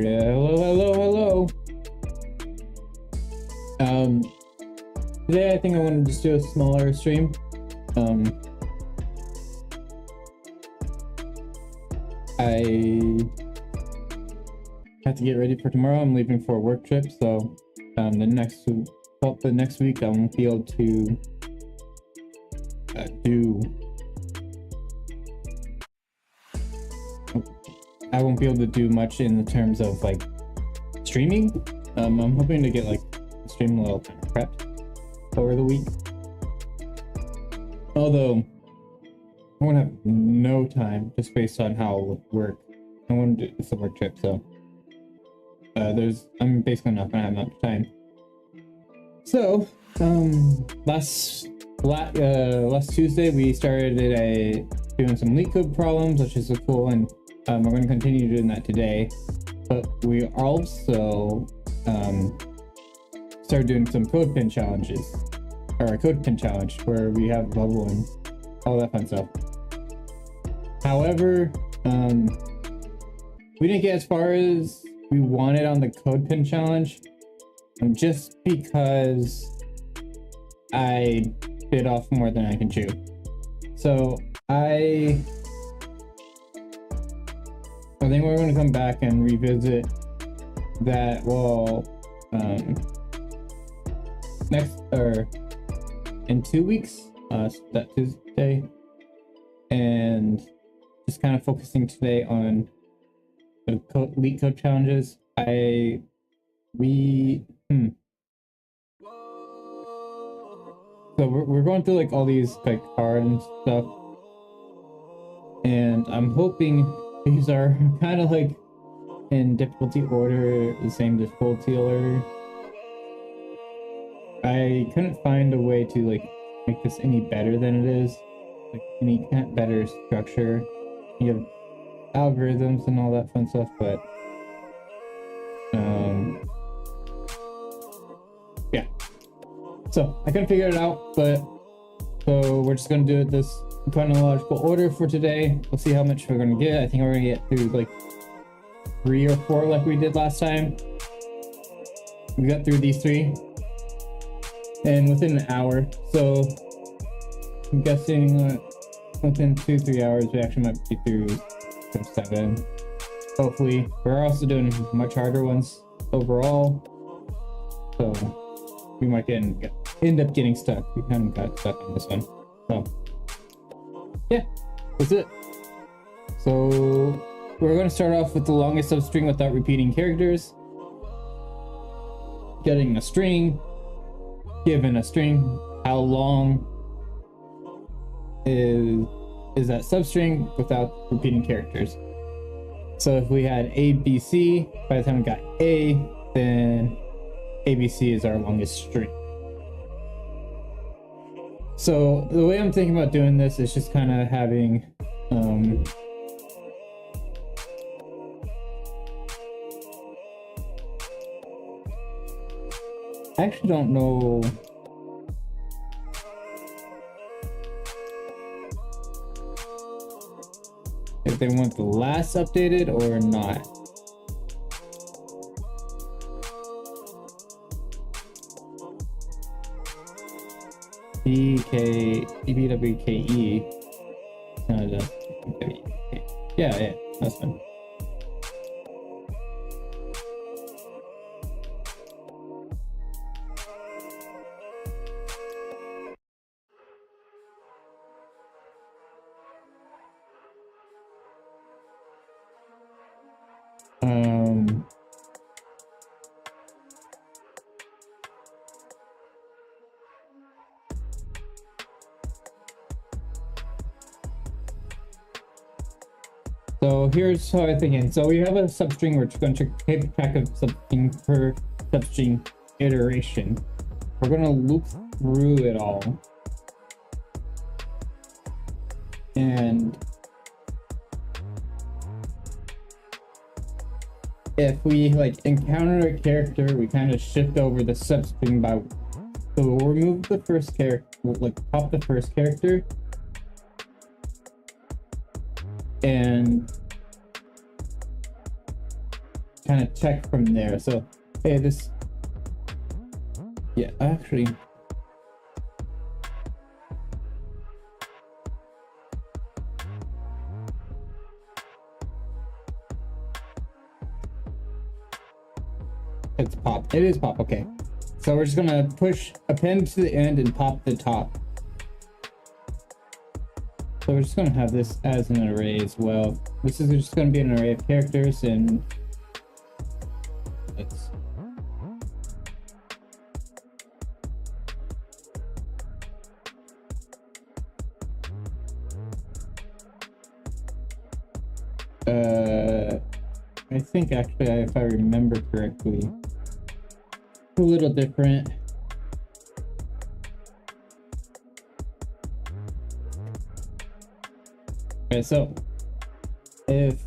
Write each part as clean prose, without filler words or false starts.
Hello. Today I think I want to just do a smaller stream. I have to get ready for tomorrow. I'm leaving for a work trip, so the next week I won't be able to do much in the terms of like streaming. I'm hoping to get like stream a little kind of prepped over the week. Although I won't have no time just based on how it will work. I want to do a work trip, so I'm basically not gonna have much time. So last Tuesday we started doing some Leet code problems, which is cool, and we're going to continue doing that today. But we also started doing some code pin challenges, or a code pin challenge where we have level and all that fun stuff. However, we didn't get as far as we wanted on the code pin challenge, just because I bit off more than I can chew. So I think we're going to come back and revisit that. Well, in 2 weeks, that Tuesday, and just kind of focusing today on the Leet code challenges. So we're going through like all these like cards and stuff, and I'm hoping these are kind of like in difficulty order, the same difficulty order. I couldn't find a way to like make this any better than it is, like any kind of better structure. You have algorithms and all that fun stuff, but yeah. So I couldn't figure it out, but so we're just gonna do it this chronological order for today. We'll see how much we're gonna get. I think we're gonna get through like 3 or 4 like we did last time. We got through these 3 and within an hour, so I'm guessing within 2-3 hours we actually might be through some 7. Hopefully. We're also doing much harder ones overall, so we might end up getting stuck. We kind of got stuck on this one, so yeah, that's it. So we're going to start off with the longest substring without repeating characters. Getting a string, given a string, how long is that substring without repeating characters. So if we had ABC, by the time we got A, then ABC is our longest string. So the way I'm thinking about doing this is just kind of having I actually don't know if they want the last updated or not. BWKE. Yeah, that's fine. So here's how I'm thinking. So we have a substring, we're going to keep track of something per substring iteration. We're going to loop through it all. And if we like encounter a character, we kind of shift over the substring by, so we'll remove the first character, we'll like pop the first character, and kind of check from there. So, hey, this, yeah, actually, it's pop. It is pop. Okay. So we're just gonna push append to the end and pop the top. So we're just gonna have this as an array as well. This is just gonna be an array of characters, and let's I think actually, if I remember correctly, it's a little different. Okay, so if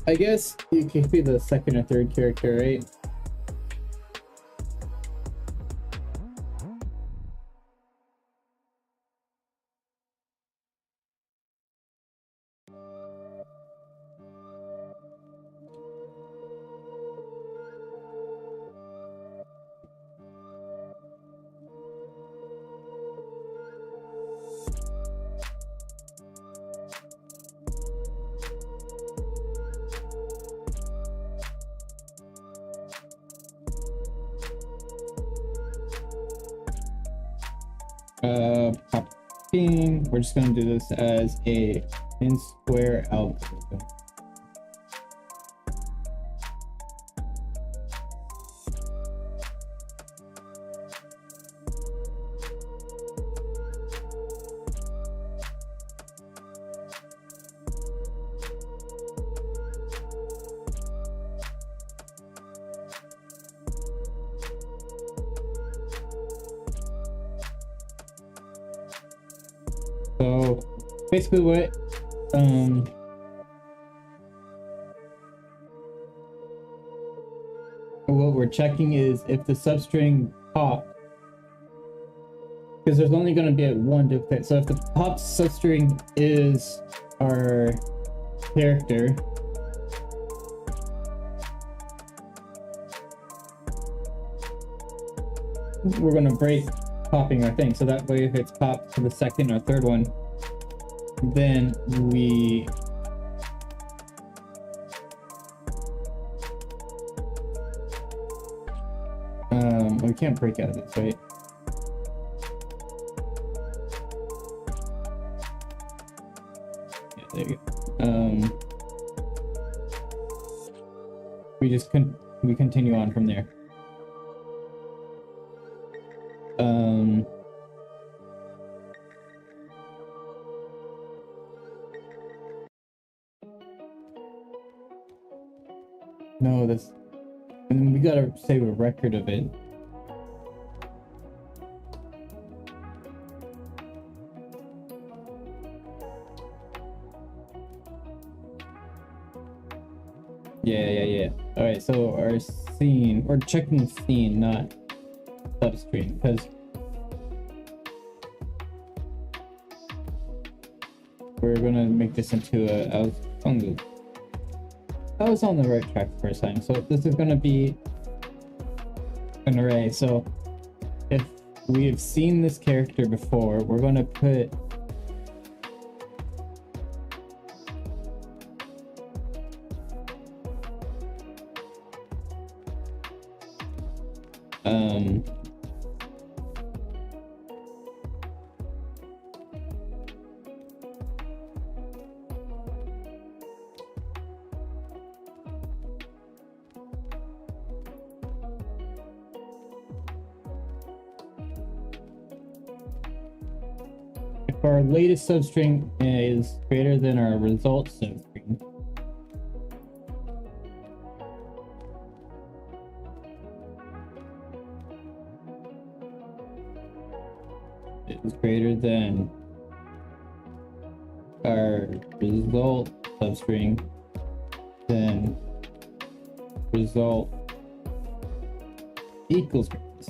I guess you could be the second or third character, right? Popping. We're just gonna do this as a in square algorithm. So basically what we're checking is if the substring pop, because there's only going to be one duplicate. So if the pop substring is our character, we're going to break popping our thing. So that way, if it's popped to the second or third one, then we can't break out of this, right? Yeah, there you go. We continue on from there. No, that's, and we gotta save a record of it. Yeah. All right, so our scene, we're checking scene, not substring, because we're gonna make this into a, I was on the right track the first time. So this is gonna be an array. So if we have seen this character before, we're gonna put if our latest substring is greater than our result substring, is greater than our result substring, then result equals this.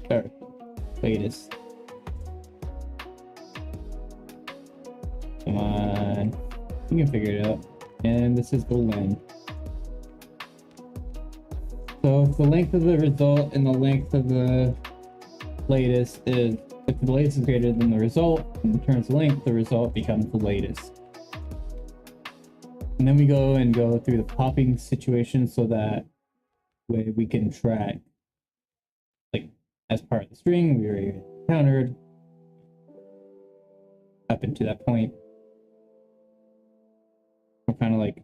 Or latest. Come on, you can figure it out. And this is the length. So if the length of the result and the length of the latest is, if the latest is greater than the result, in terms of length, the result becomes the latest. And then we go through the popping situation so that way we can track, like as part of the string, we already countered up into that point. We're kind of like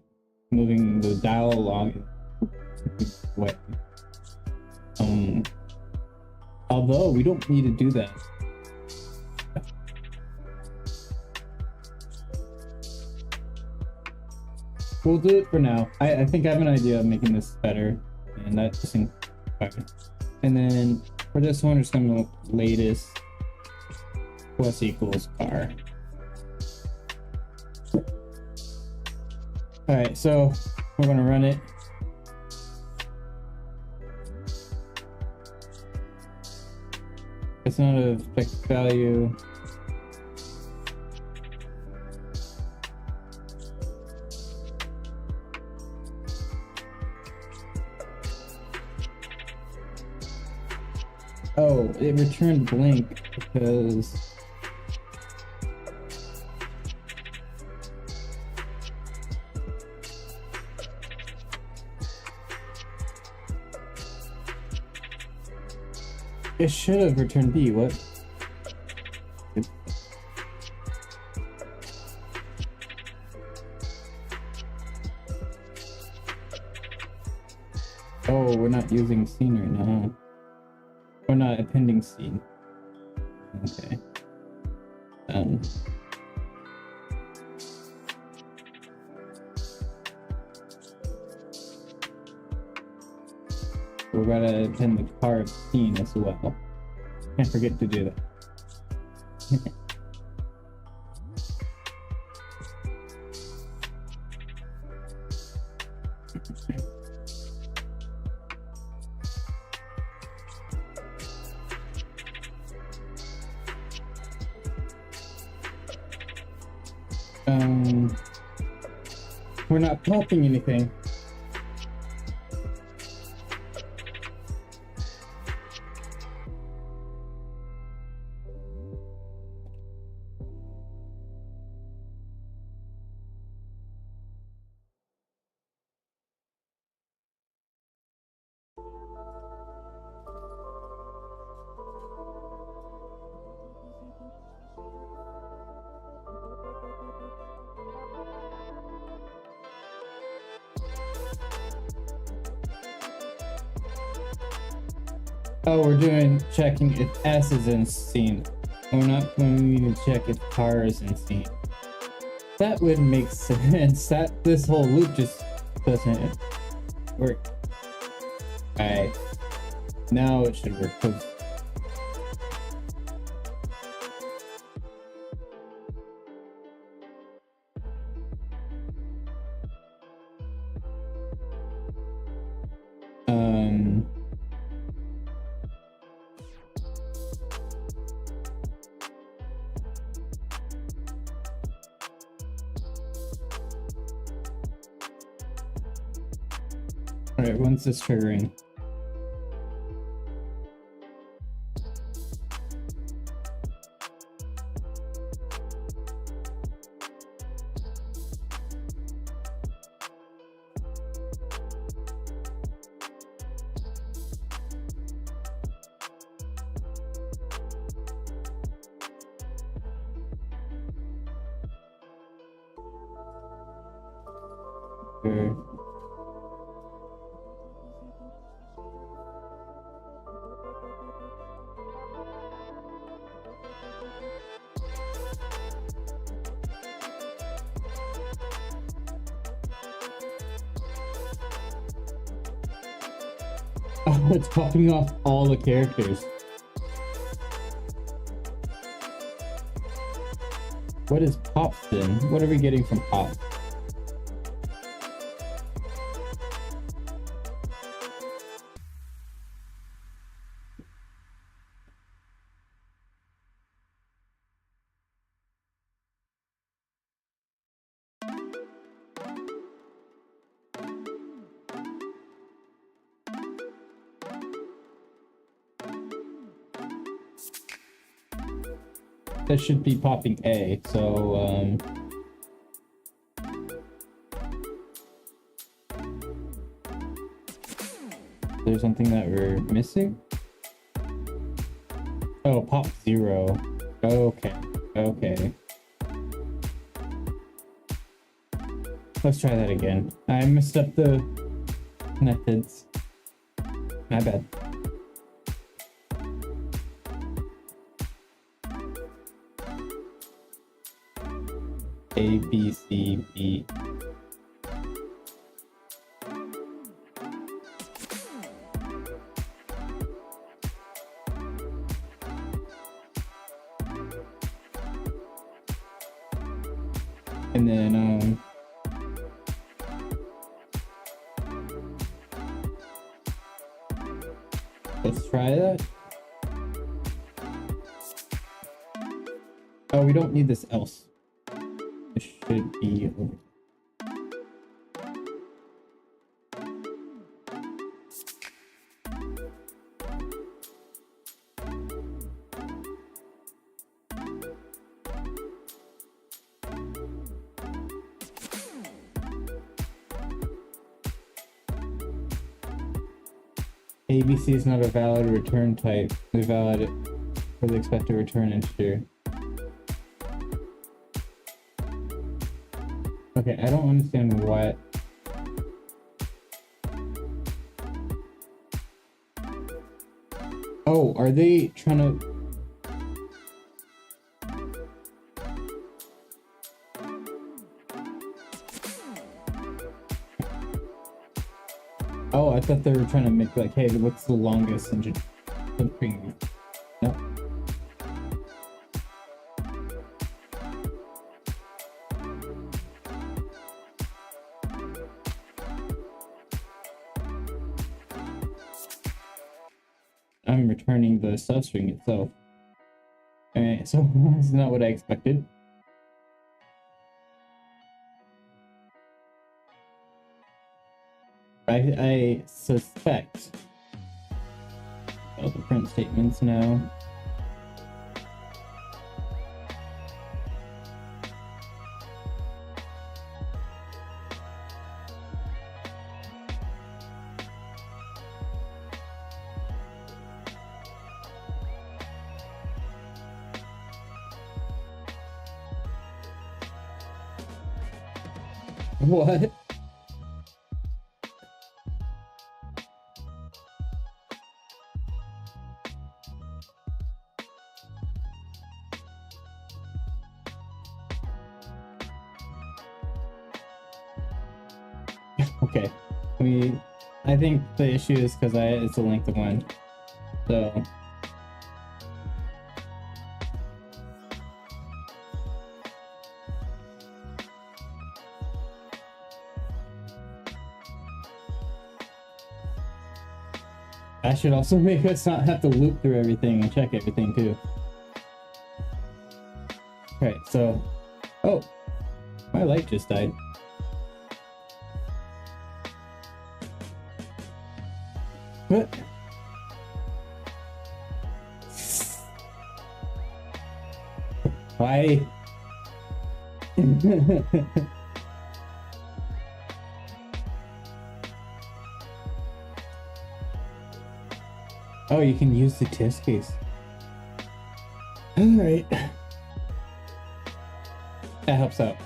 moving the dial along way. Although we don't need to do that. We'll do it for now. I think I have an idea of making this better, and that's just in. And then for this one, we're just gonna go latest plus equals car. All right, so we're gonna run it. It's not a expected value. Oh, it returned blank because it should have returned B. What? Oh, we're not using scene right now, huh? Or not appending scene. Okay. We're gonna append the car of scene as well. Can't forget to do that. We're not popping anything. Oh, we're doing checking if S is in scene. We're not going to check if car is in scene. That would make sense. That this whole loop just doesn't work. Alright. Now it should work. Alright, when's this triggering? Sure. Oh, it's popping off all the characters. What is pop then? What are we getting from pop? That should be popping A, so there's something that we're missing? Oh, pop 0. Okay, okay. Let's try that again. I messed up the methods. My bad. A, B, C, B. And then, let's try that. Oh, we don't need this else. It should be over. ABC is not a valid return type. We valid it for the expected return integer. Okay, I don't understand what. Oh, are they trying to? Oh, I thought they were trying to make like, hey, what's the longest engine? No. I'm returning the substring itself. Alright, so that's not what I expected. I suspect all the print statements now. What? Okay, I think the issue is because it's a length of one, so. That should also make us not have to loop through everything and check everything too. Okay, so, oh, my light just died. What? Why? Oh, you can use the test case. Alright. That helps out.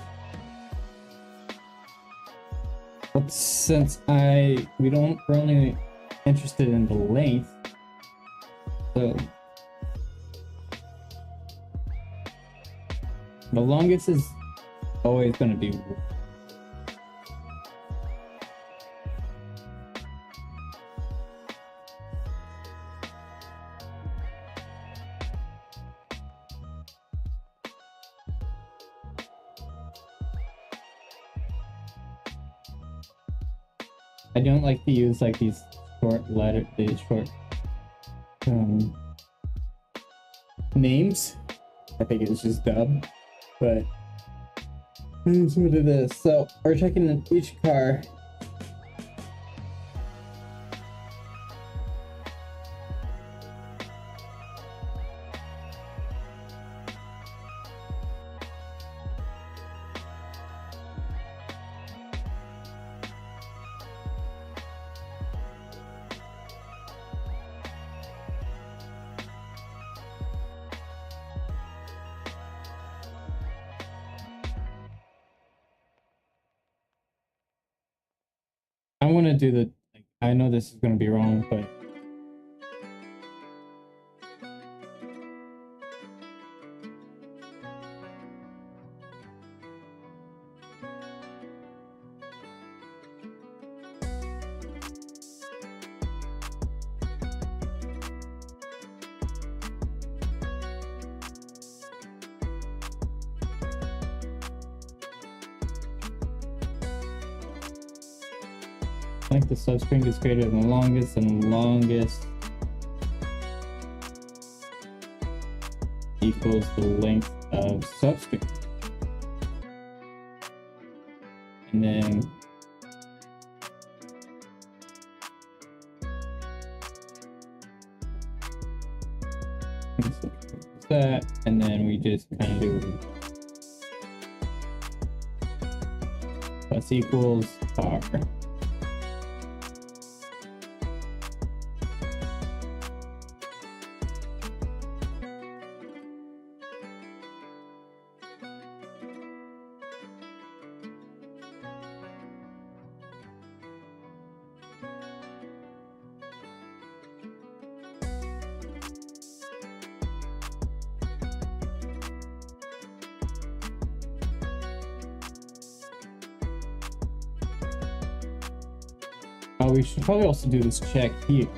But since we're only interested in the length, so the longest is always going to be I don't like to use like these short names. I think it's just dumb, but here's what it is. So we're checking in each car. I want to do the, like, I know this is going to be wrong, but length of substring is greater than the longest, and the longest equals the length of substring. And then that, and then we just kind of do plus equals car. Oh, we should probably also do this check here.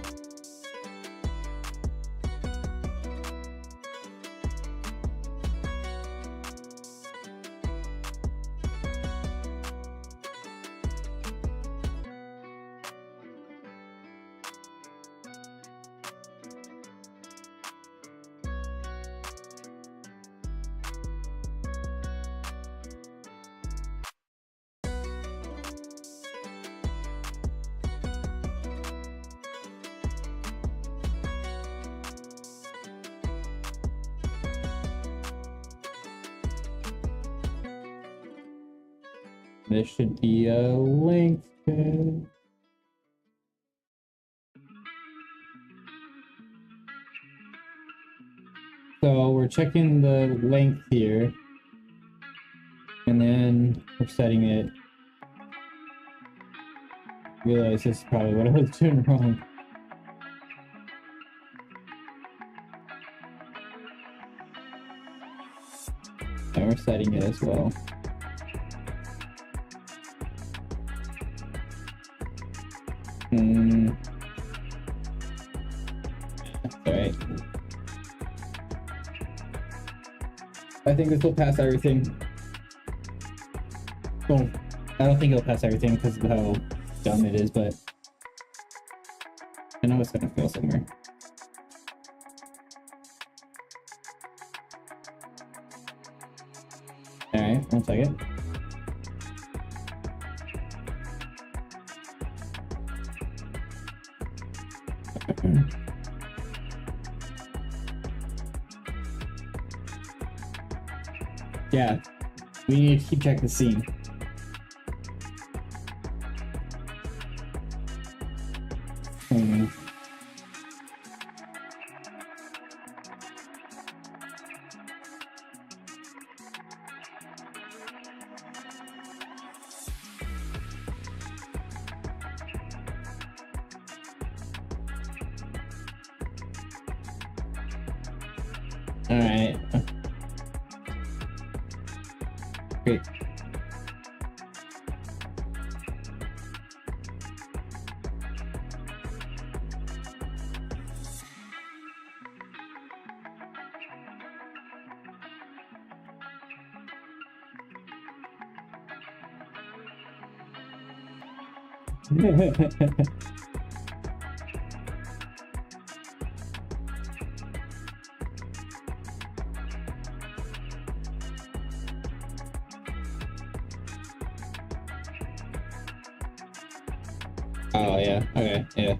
This should be a length. So we're checking the length here, and then we're setting it. Realize this is probably what I was doing wrong. And we're setting it as well. Alright. I think this will pass everything. Well, I don't think it'll pass everything because of how dumb it is, but I know it's gonna fail somewhere. Alright, 1 second. Yeah, we need to keep checking the scene. Alright. Great. Oh yeah, okay, yeah.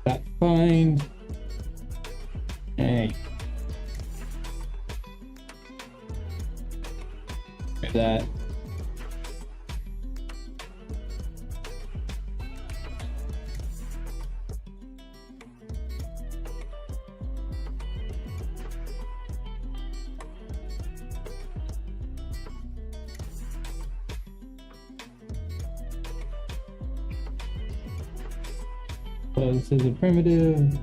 That fine. Hey. Look at that. So this is a primitive.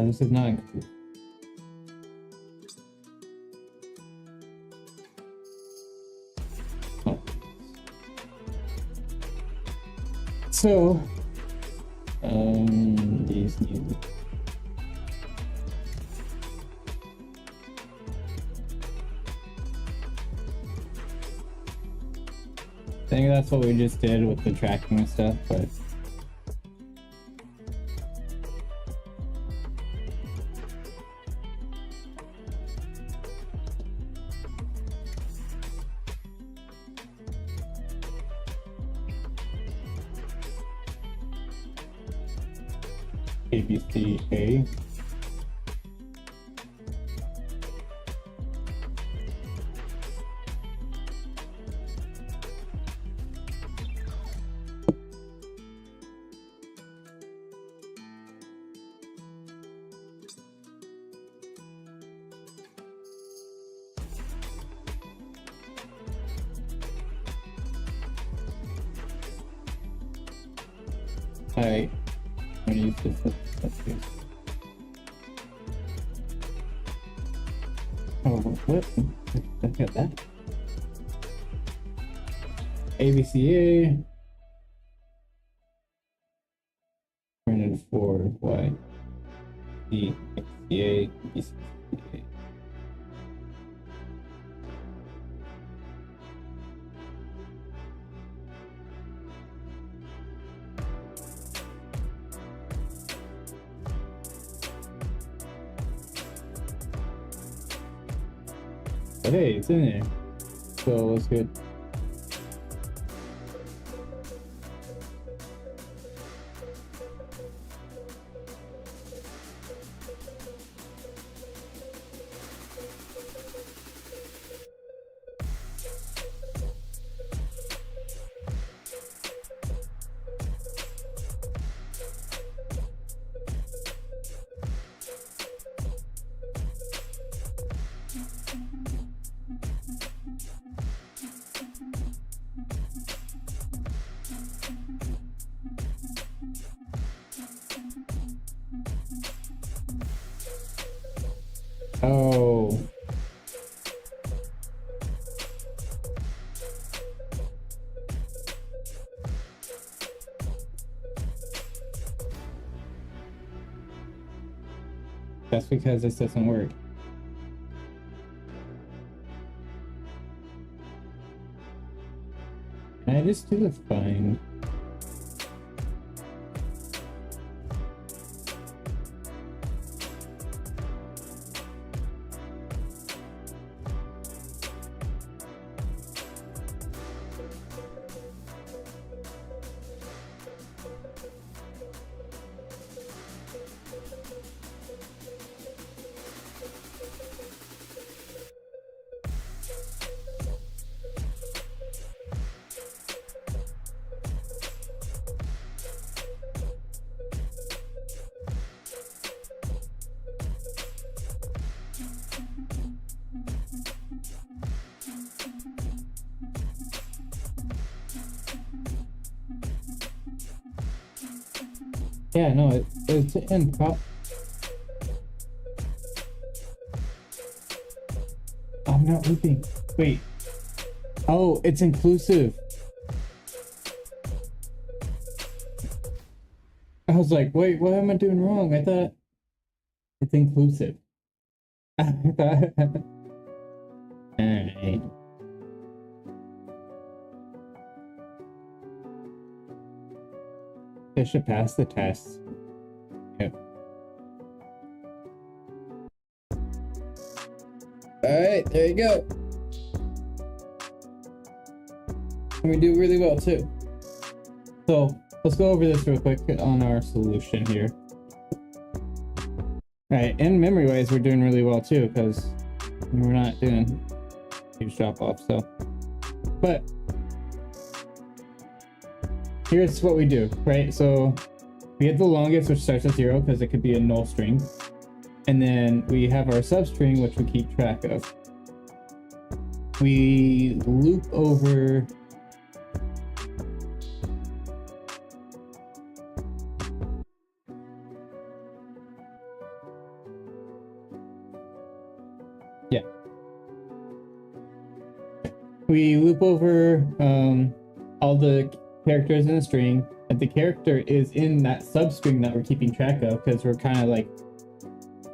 This is not included. Oh. So, these need. I think that's what we just did with the tracking and stuff, but. ABCA. Alright, I'm gonna use this. Let's see. Oh, what? Look at that. ABCA. Printed for Y. D, XCA, BCCA. But hey, it's in there. So it's good. Oh. That's because this doesn't work. Can I just do the find? Yeah, no, it's in prop. I'm not looping. Wait. Oh, it's inclusive. I was like, wait, what am I doing wrong? I thought it's inclusive. Alright. I should pass the test. Yep. Alright, there you go. And we do really well too. So let's go over this real quick on our solution here. Alright, and memory wise, we're doing really well too, because we're not doing huge drop off. So, but here's what we do, right? So we have the longest, which starts at 0 because it could be a null string. And then we have our substring, which we keep track of. We loop over all the characters in the string, and the character is in that substring that we're keeping track of, because we're kind of like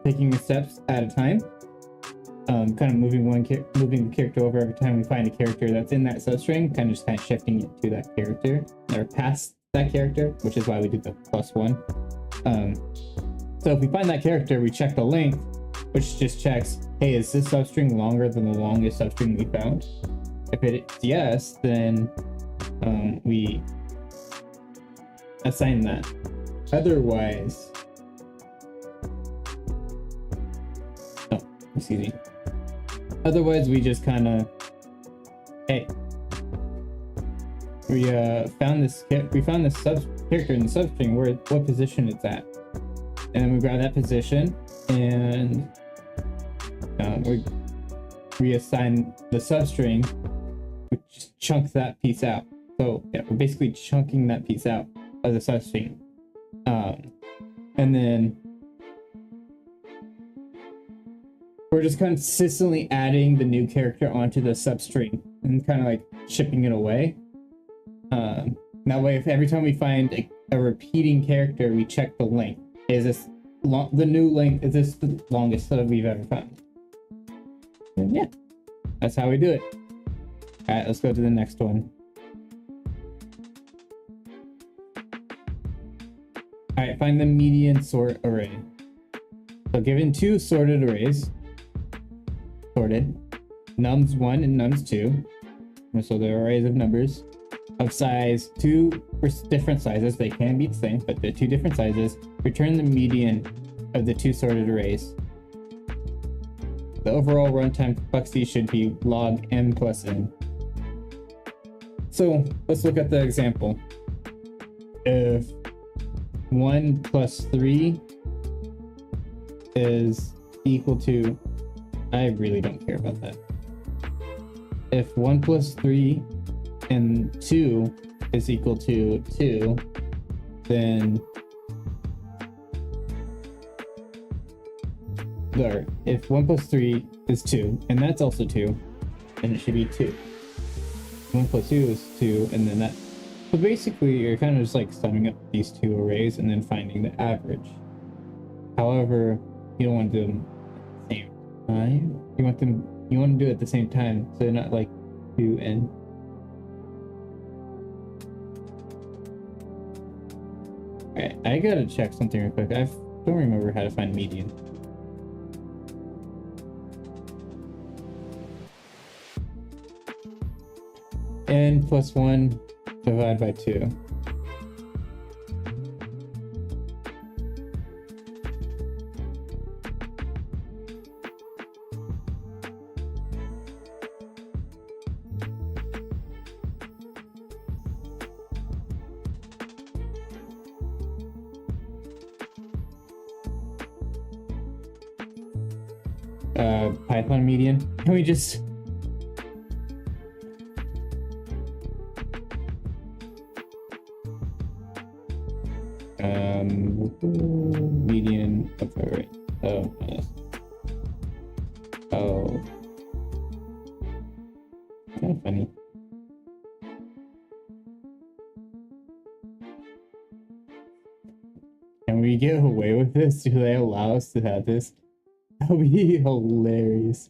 taking the steps at a time, kind of moving the character over every time we find a character that's in that substring, kind of shifting it to that character or past that character, which is why we do the +1. So if we find that character, we check the length, which just checks, hey, is this substring longer than the longest substring we found? If it's yes, then we assign that. Otherwise, excuse me. Otherwise, we just kind of, hey, we found this character in the substring. What position it's at, and then we grab that position and we reassign the substring. We just chunk that piece out. So yeah, we're basically chunking that piece out of the substring, and then we're just consistently adding the new character onto the substring and kind of like shipping it away. That way, if every time we find a repeating character, we check the length. Is this the new length? Is this the longest that we've ever found? And yeah, that's how we do it. All right, let's go to the next one. All right, find the median sort array. So given two sorted arrays, sorted, nums1 and nums2, so they're arrays of numbers of size 2 for different sizes. They can be the same, but they're 2 different sizes. Return the median of the 2 sorted arrays. The overall runtime complexity should be log m plus n. So let's look at the example. If 1 plus 3 is equal to, I really don't care about that. If 1 plus 3 and 2 is equal to 2, then or if 1 plus 3 is 2, and that's also 2, then it should be 2. 1 plus 2 is 2, and then that. So basically, you're kind of just like summing up these 2 arrays and then finding the average. However, you don't want to do them at the same time. You want to do it at the same time, so they're not like 2 and. Alright, I gotta check something real quick. I don't remember how to find median. N plus 1 divided by 2. Python median. Can we just Median of array. Oh, oh, kind of funny. Can we get away with this? Do they allow us to have this? That would be hilarious.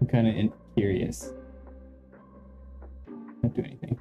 I'm kind of curious. Not do anything.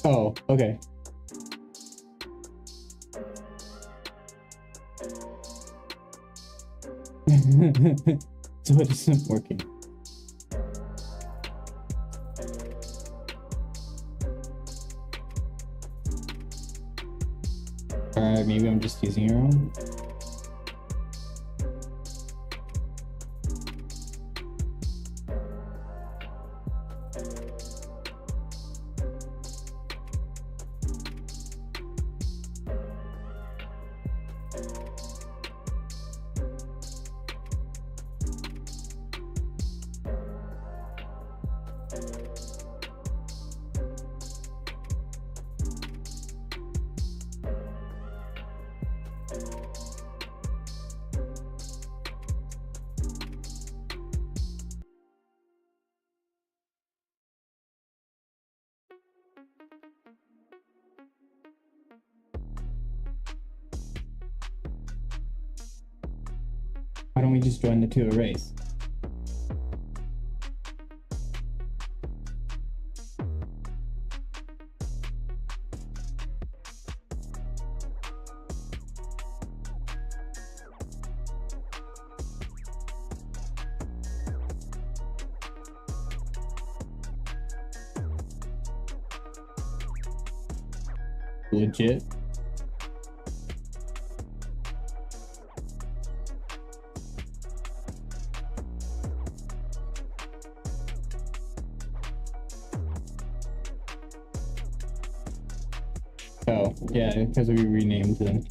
Oh, okay. So it isn't working. Alright, maybe I'm just using it wrong. Why don't we just join the two arrays? Legit. Oh, yeah, because we renamed them.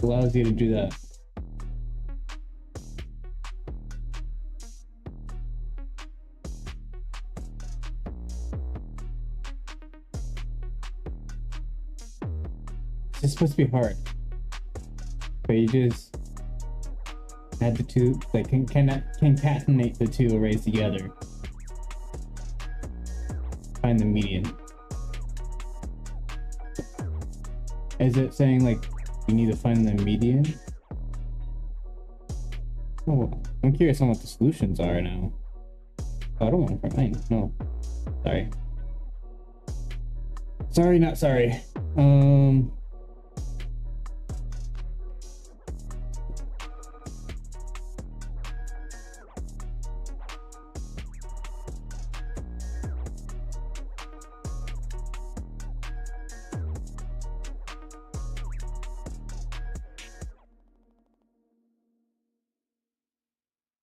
Allows you to do that. It's supposed to be hard, but you just add the two, like concatenate the two arrays together. Find the median. Is it saying like you need to find the median? Oh, I'm curious on what the solutions are now. Oh, I don't want to find mine. No, sorry. Sorry, not sorry.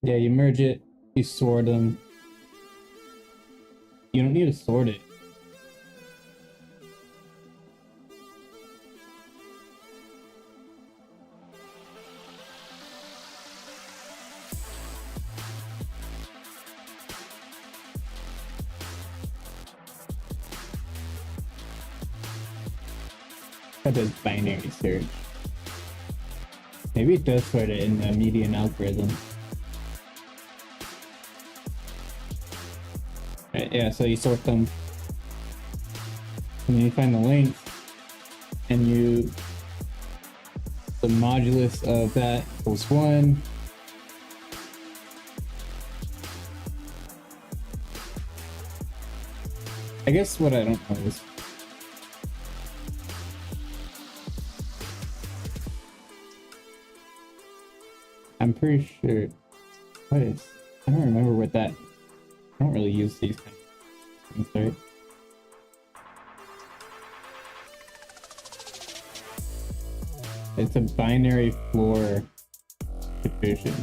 Yeah, you merge it, you sort them. You don't need to sort it. That does binary search. Maybe it does sort it in the median algorithm. Right, yeah, so you sort them. And then you find the length. And you... The modulus of that equals 1. I guess what I don't know is... I'm pretty sure... What is... I don't remember what that... I don't really use these kind of things, right? It's a binary floor division.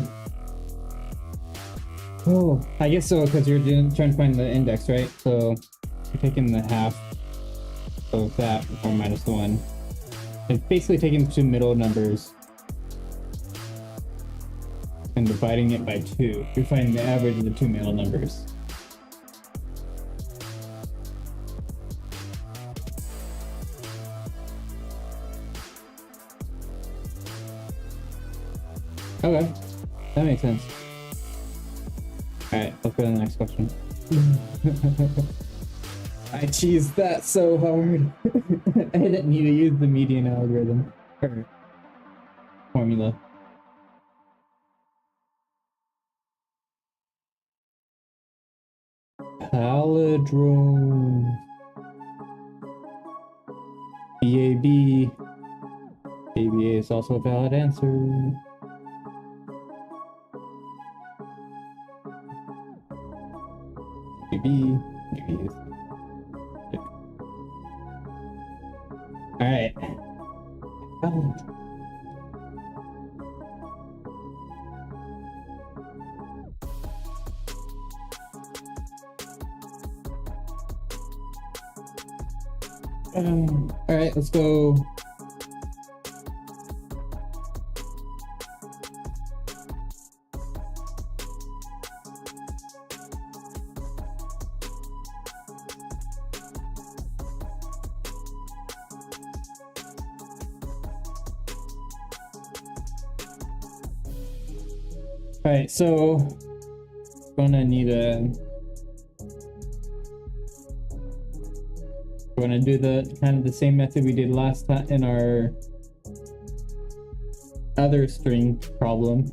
Oh, I guess so, because you're trying to find the index, right? So you're taking the half of that or minus 1. And basically taking the two middle numbers and dividing it by 2. You're finding the average of the two middle numbers. Okay, that makes sense. Alright, let's go to the next question. I cheesed that so hard. I didn't need to use the median algorithm or formula. Palindrome. BAB. ABA is also a valid answer. Maybe is. Alright. Alright, let's go. Alright, so gonna need a we're gonna do the kind of the same method we did last time in our other string problem,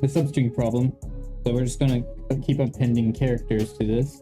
the substring problem. So we're just gonna keep appending characters to this.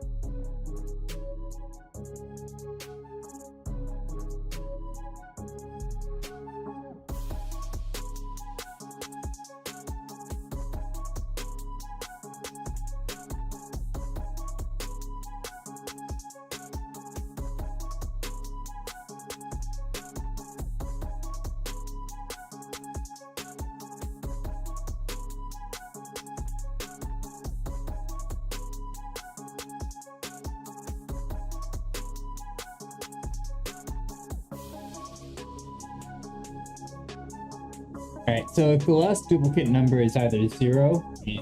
Alright, so if the last duplicate number is either 0, the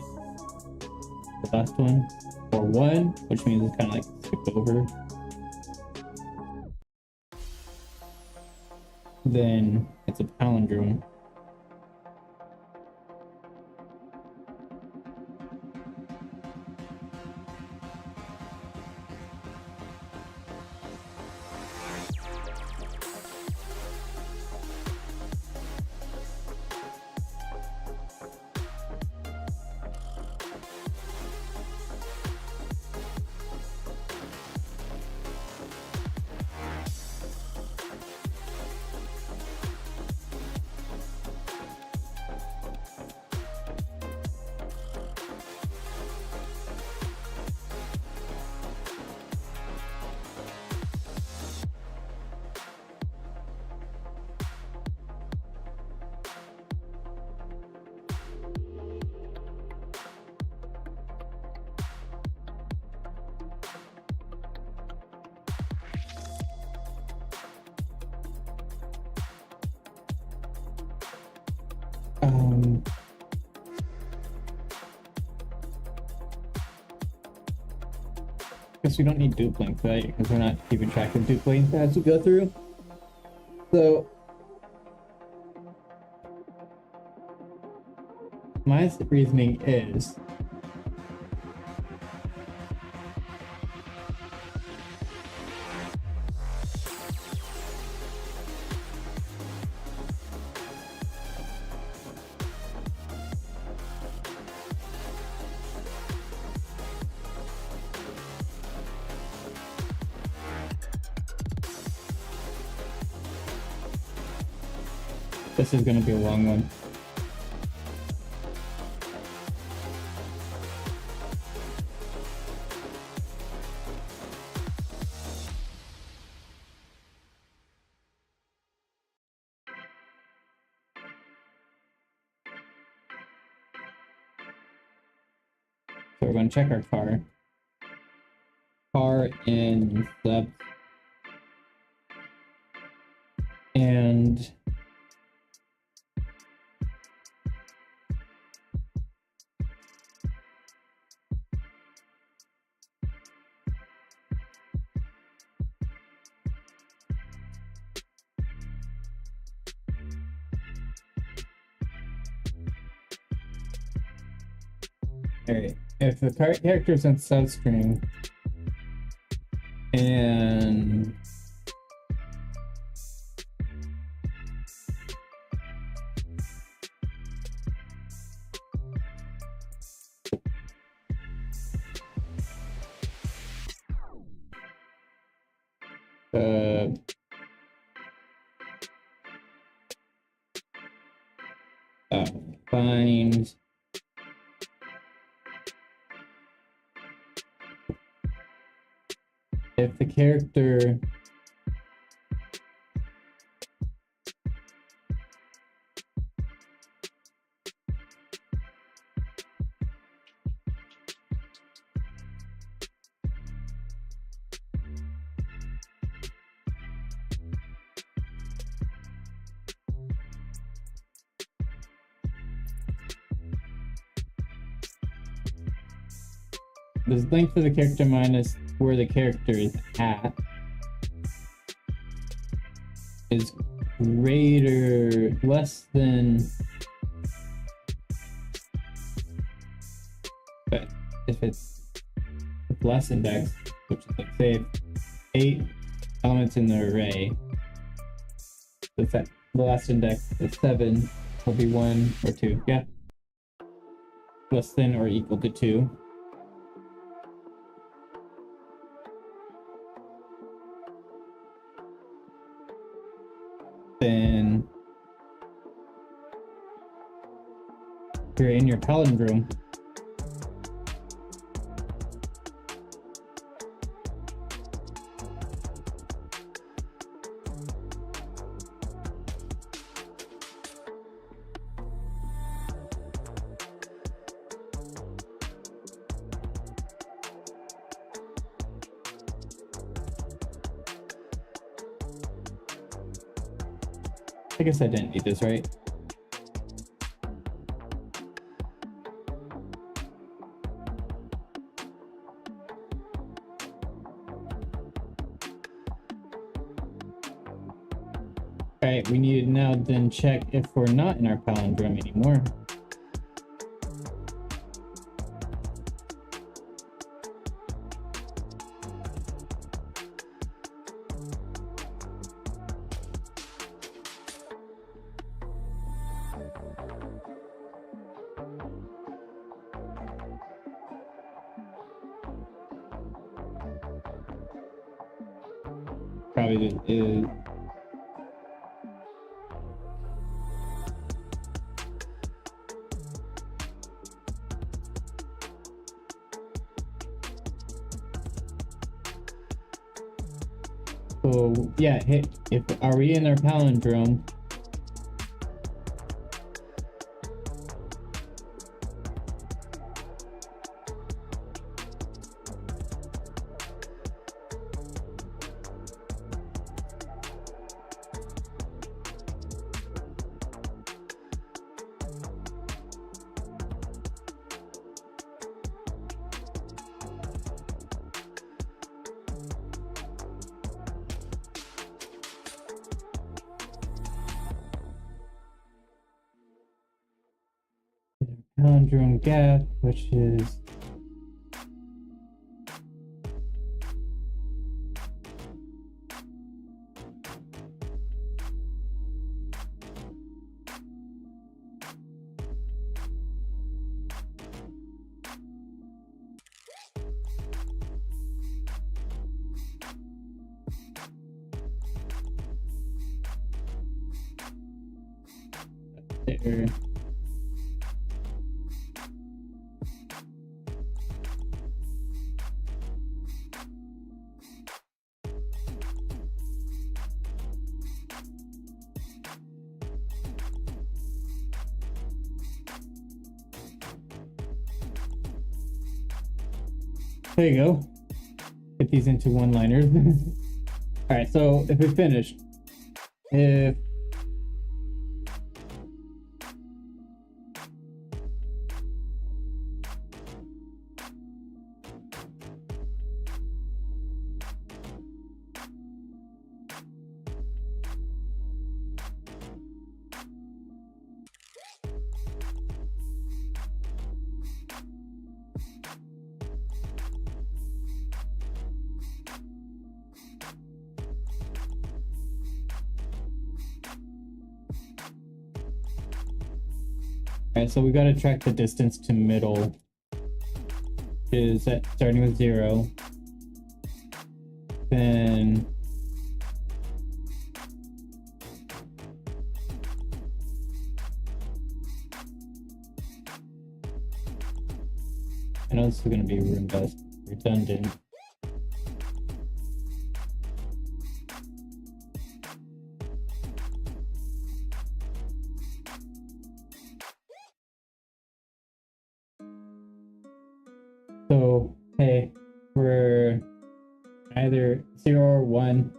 last one, or 1, which means it's kind of like skipped over, then it's a palindrome. Guess we don't need dupe length, right? Because we're not keeping track of dupe length as we go through. So my reasoning is this is going to be a long one. So we're going to check our car. Car and slept. And alright, if the character is on subscreen and find if the character the length of the character minus where the character is at is less than, but if it's less index, which is like say 8 elements in the array, the last index is 7 will be 1 or 2, yeah, less than or equal to 2. Then you're in your palindrome. I guess I didn't need this, right? Alright, we need to now then check if we're not in our palindrome anymore. Probably is. So yeah, if are we in our palindrome? palindrome gap, which is there. There you go. Get these into one-liners. All right, so if we finished, if Alright, so we gotta track the distance to middle, which is at starting with 0. Then I know this is gonna be redundant. So, hey, we're either 0 or 1,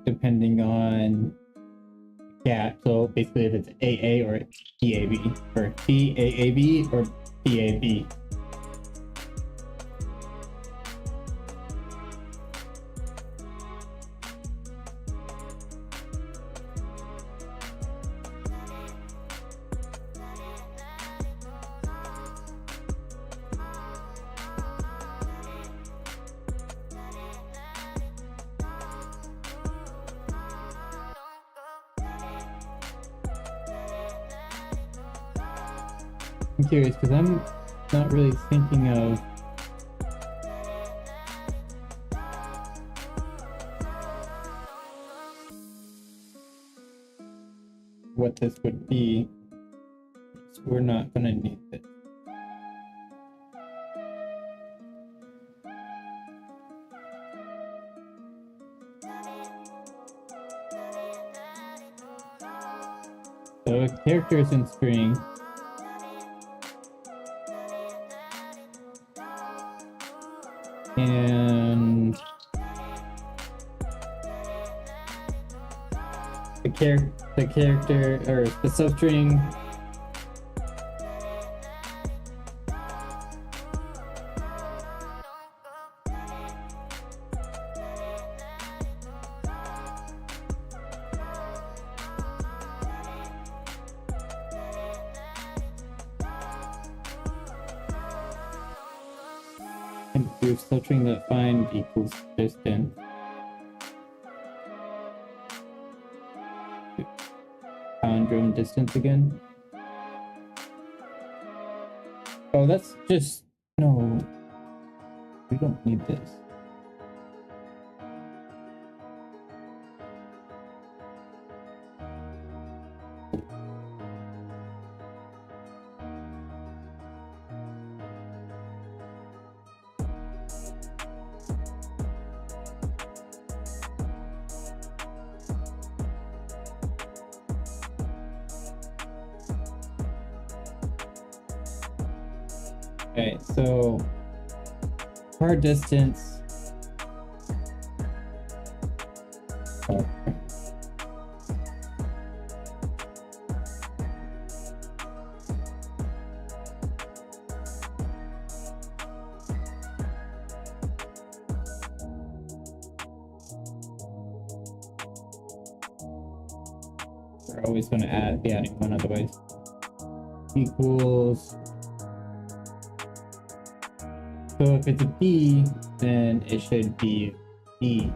depending on gap. So basically, if it's AA or PAB, or PAAB or PAB. I'm curious because I'm not really thinking of what this would be. So we're not gonna need this. So a character is in string. And the character or the substring and do substring that find equals distance. Palindrome distance again. Oh, that's just no. We don't need this. Okay, so per distance. We're always going to be adding one otherwise. equals. So if it's a B, then it should be B.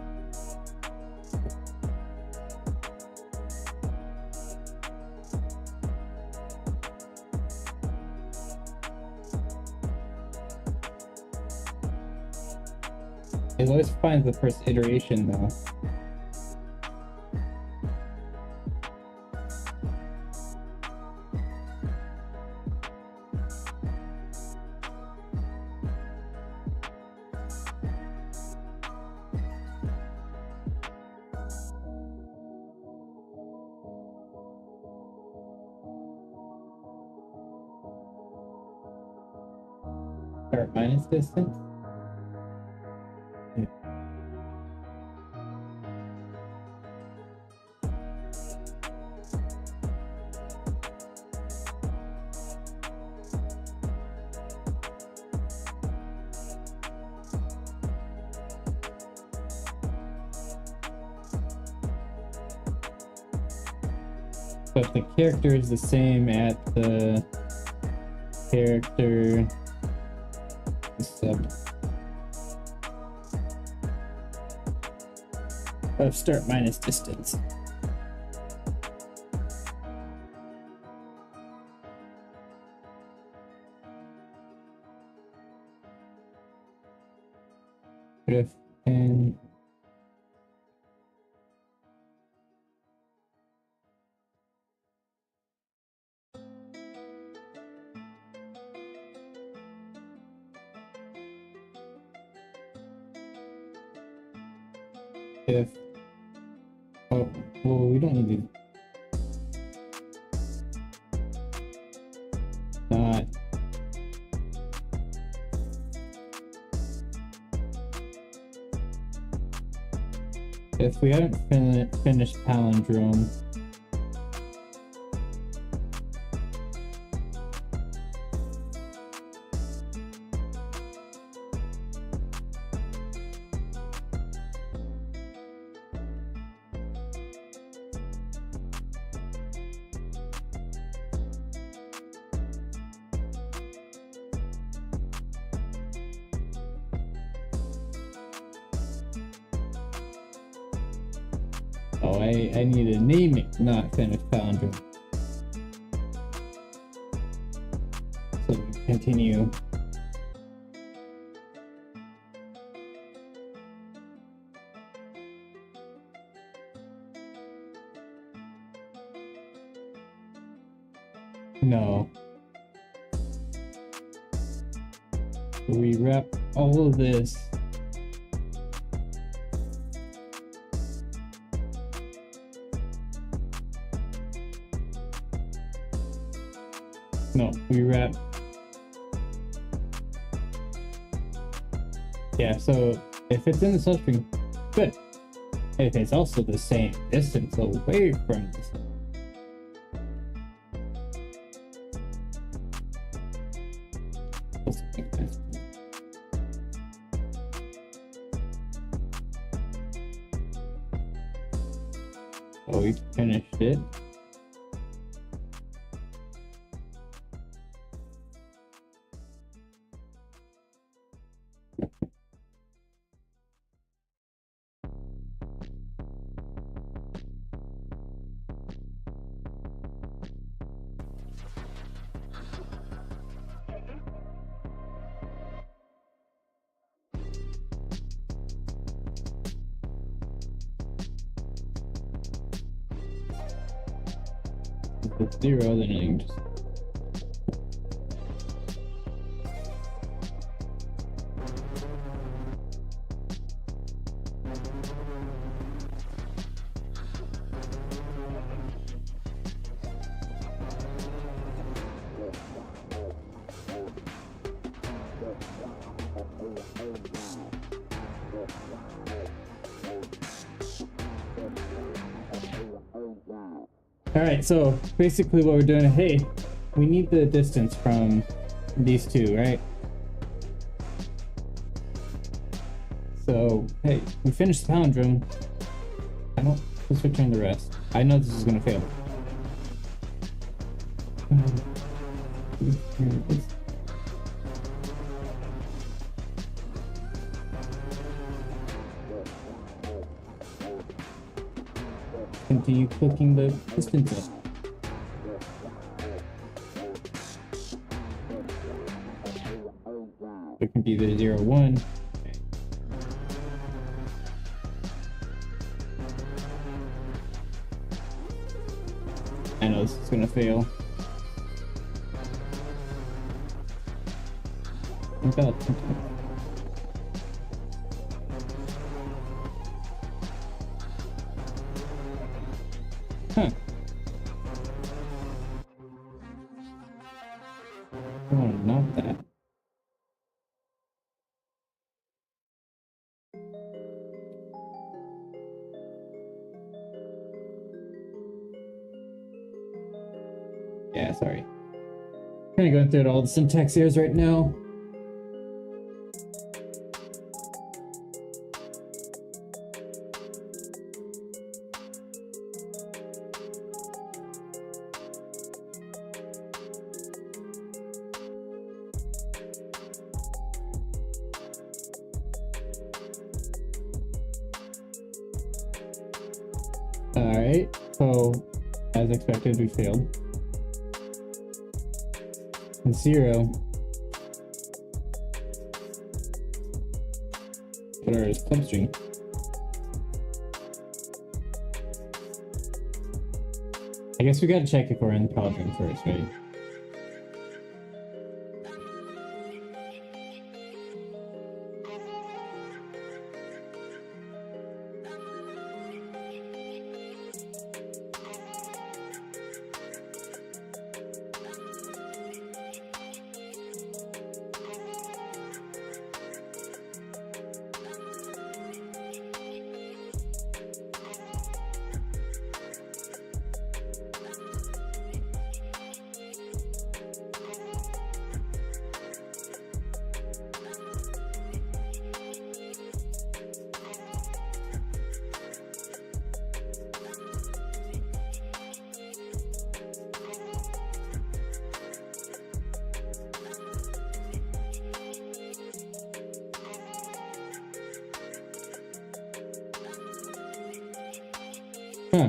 It always finds the first iteration though. Start minus distance. But the character is the same at the character sub of start minus distance. If and if oh well we don't need to not if we haven't finished palindrome, oh, I need to name it, not finish palindrome. So we continue. No. We wrap all of this. No, we wrap. Yeah, so if it's in the substring, good. If it's also the same distance away from the sun. Oh, we finished it. With 0, then I can just Alright, so basically what we're doing, hey, we need the distance from these two, right? So, hey, we finished the palindrome. Let's return the rest. I know this is gonna fail. Here it is. Continue clicking the distance up. It can be either 0, 1. Okay. I know this is gonna fail. Huh. Oh, not that. Yeah, sorry. Kind of going through all the syntax errors right now. Alright, so as expected, we failed. And 0. Put our substring. I guess we gotta check if we're in Cauldron first, right? Huh.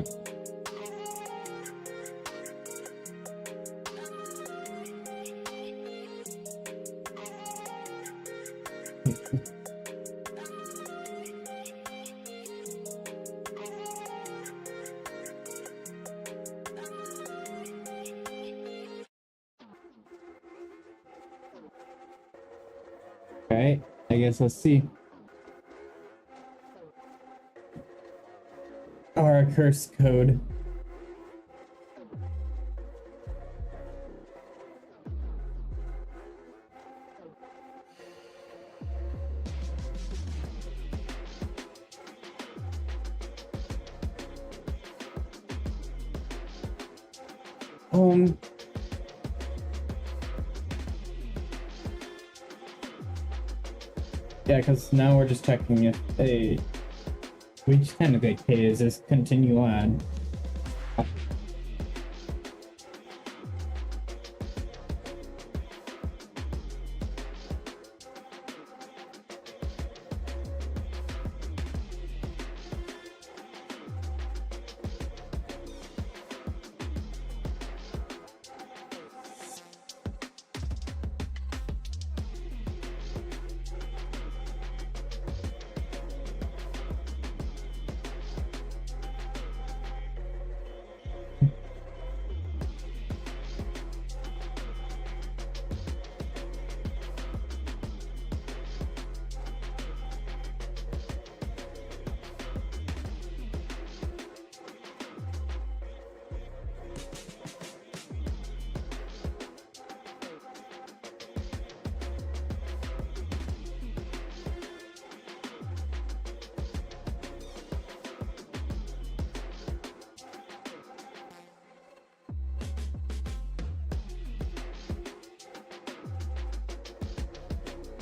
Okay, I guess let's see. Our curse code. Yeah, because now we're just checking if they. We just kind of like, hey, is this continue on?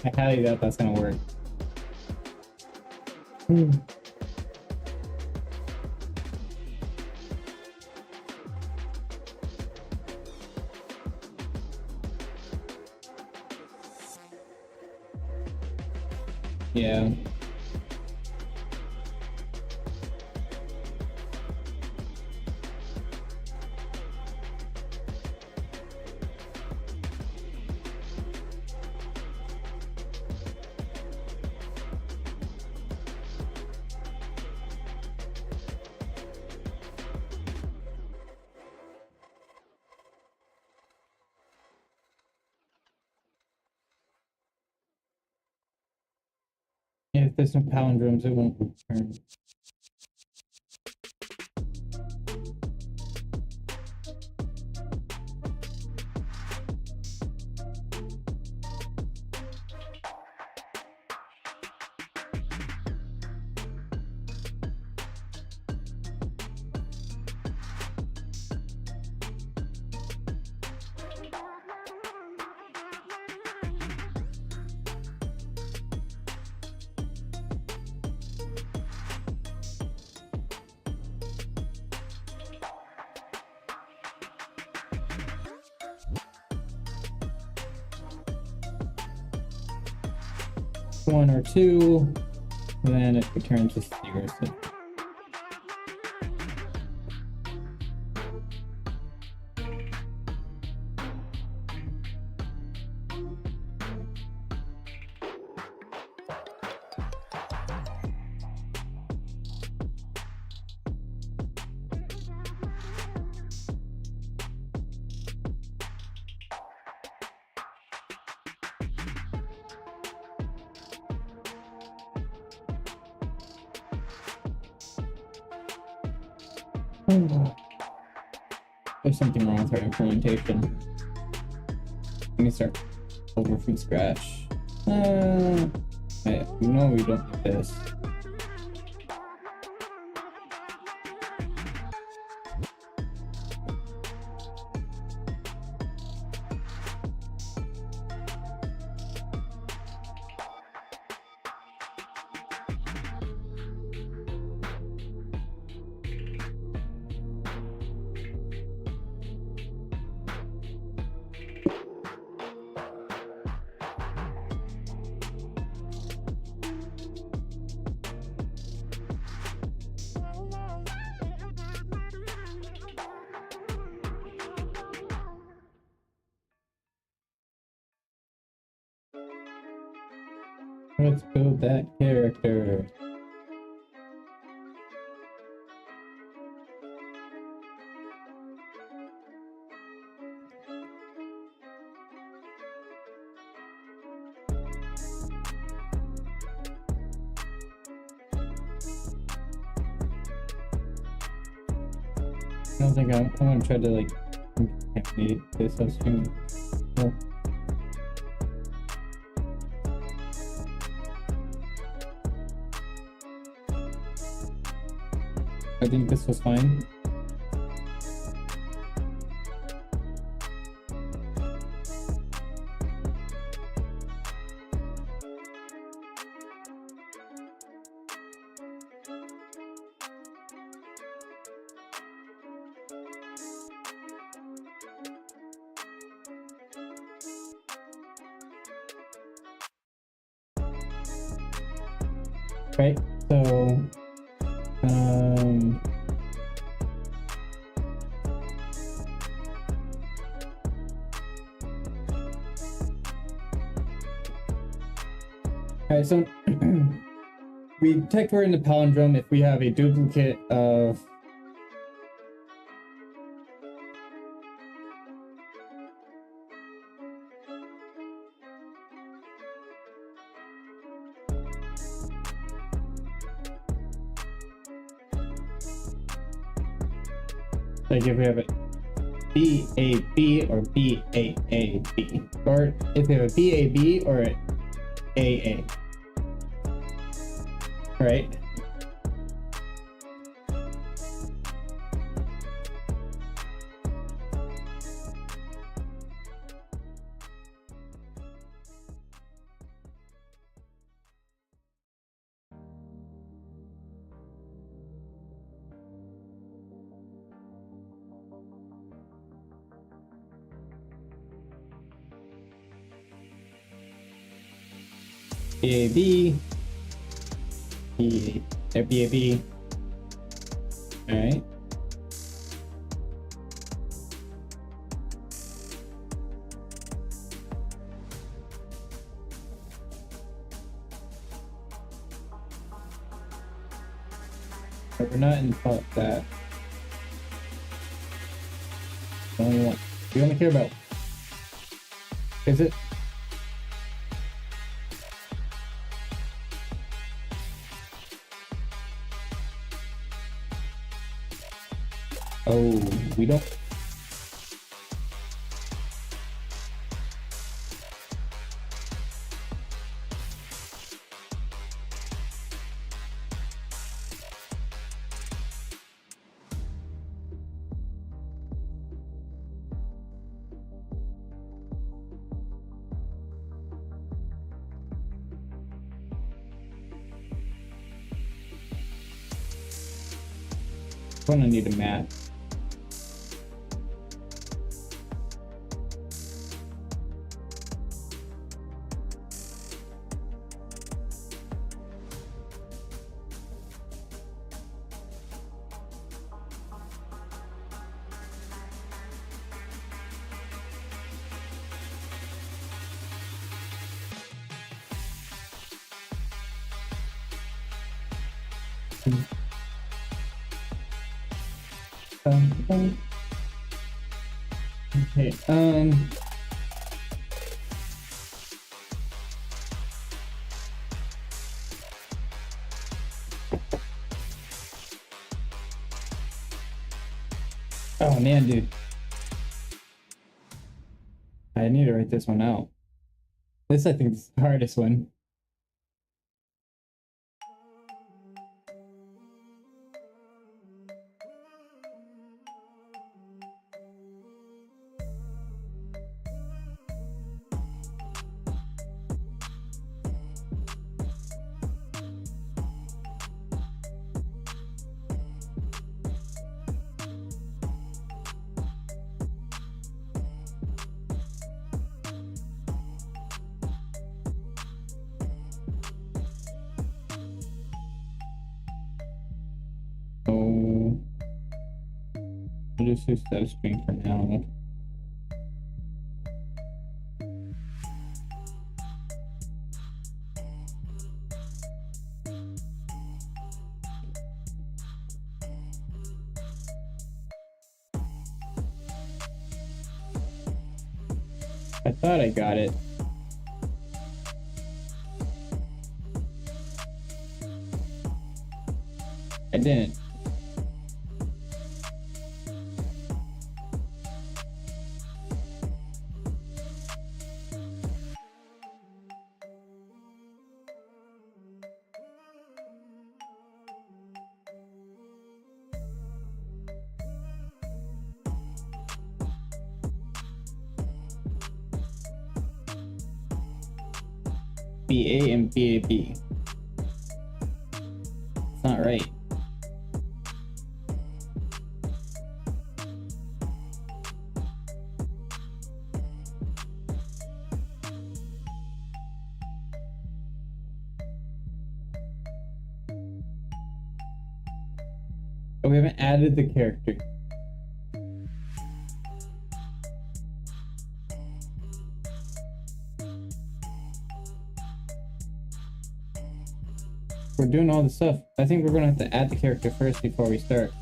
I highly doubt that's gonna work. Yeah. Yeah, if there's no palindromes, it won't return. One or two, then it returns to 0. So there's something wrong with our implementation. Let me start over from scratch. No, we don't need this. Let's build that character. I don't think I'm gonna try to like need this upstream. Well, I think this was fine. Right, so alright, so we detect we're in the palindrome if we have a duplicate of like if we have a BAB or BAAB, or if we have a BAB or an AA, right? BAB, B, there, BAB. All right. But we're not in that. We only care about. Is it? Oh, we don't. Gonna need a map. Okay. Oh man, dude. I need to write this one out. This, I think, is the hardest one. Oh, I'll just use that screen for now. I thought I got it. I didn't. BA and BAB. It's not right. Oh, we haven't added the character. We're doing all the stuff. I think we're gonna have to add the character first before we start.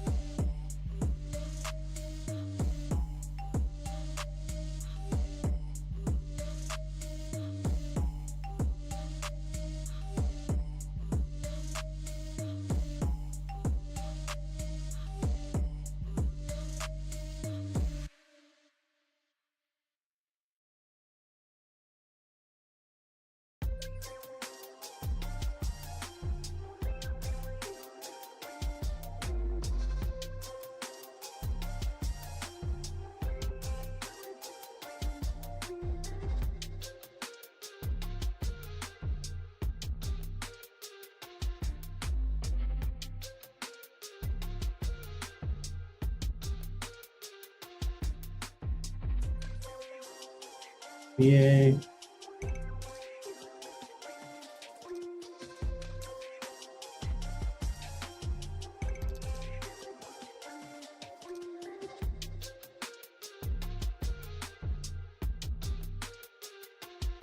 BA.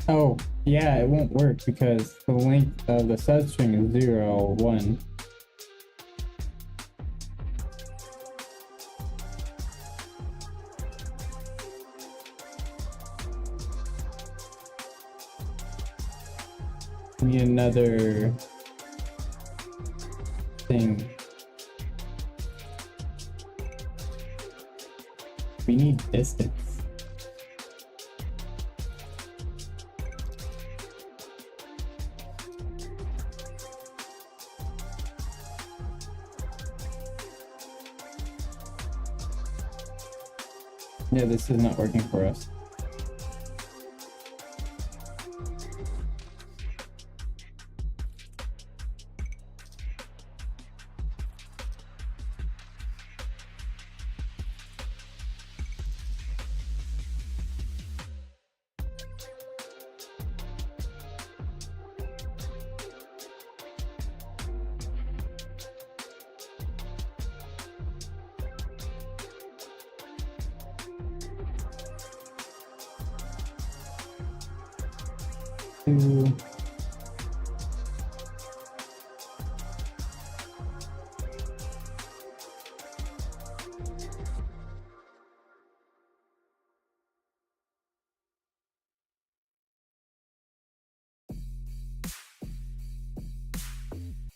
Oh, yeah, it won't work because the length of the substring is 0, 1. Need another thing. We need distance. Yeah, this is not working for us.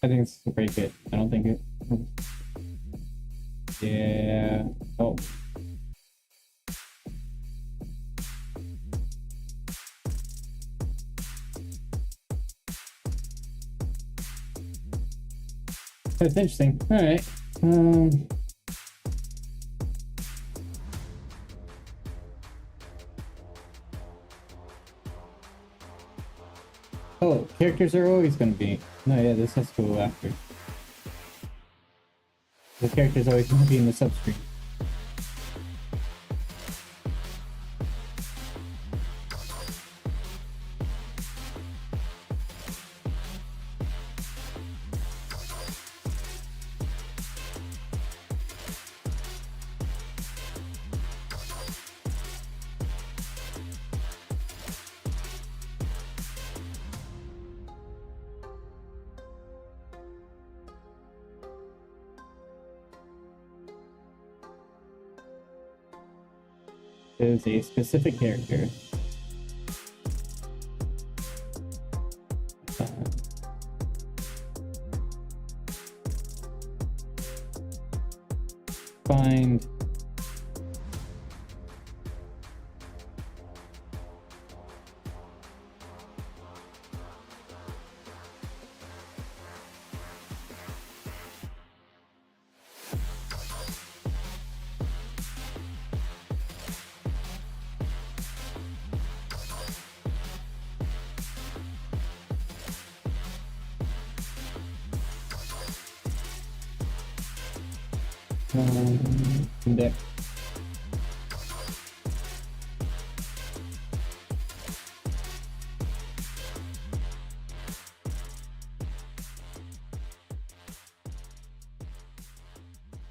I think this will break it. I don't think it. Yeah. Oh. That's interesting. All right. Oh, characters are always going to be. No, yeah, this has to go after. The character's always going to be in the substring. Is a specific character. Find index.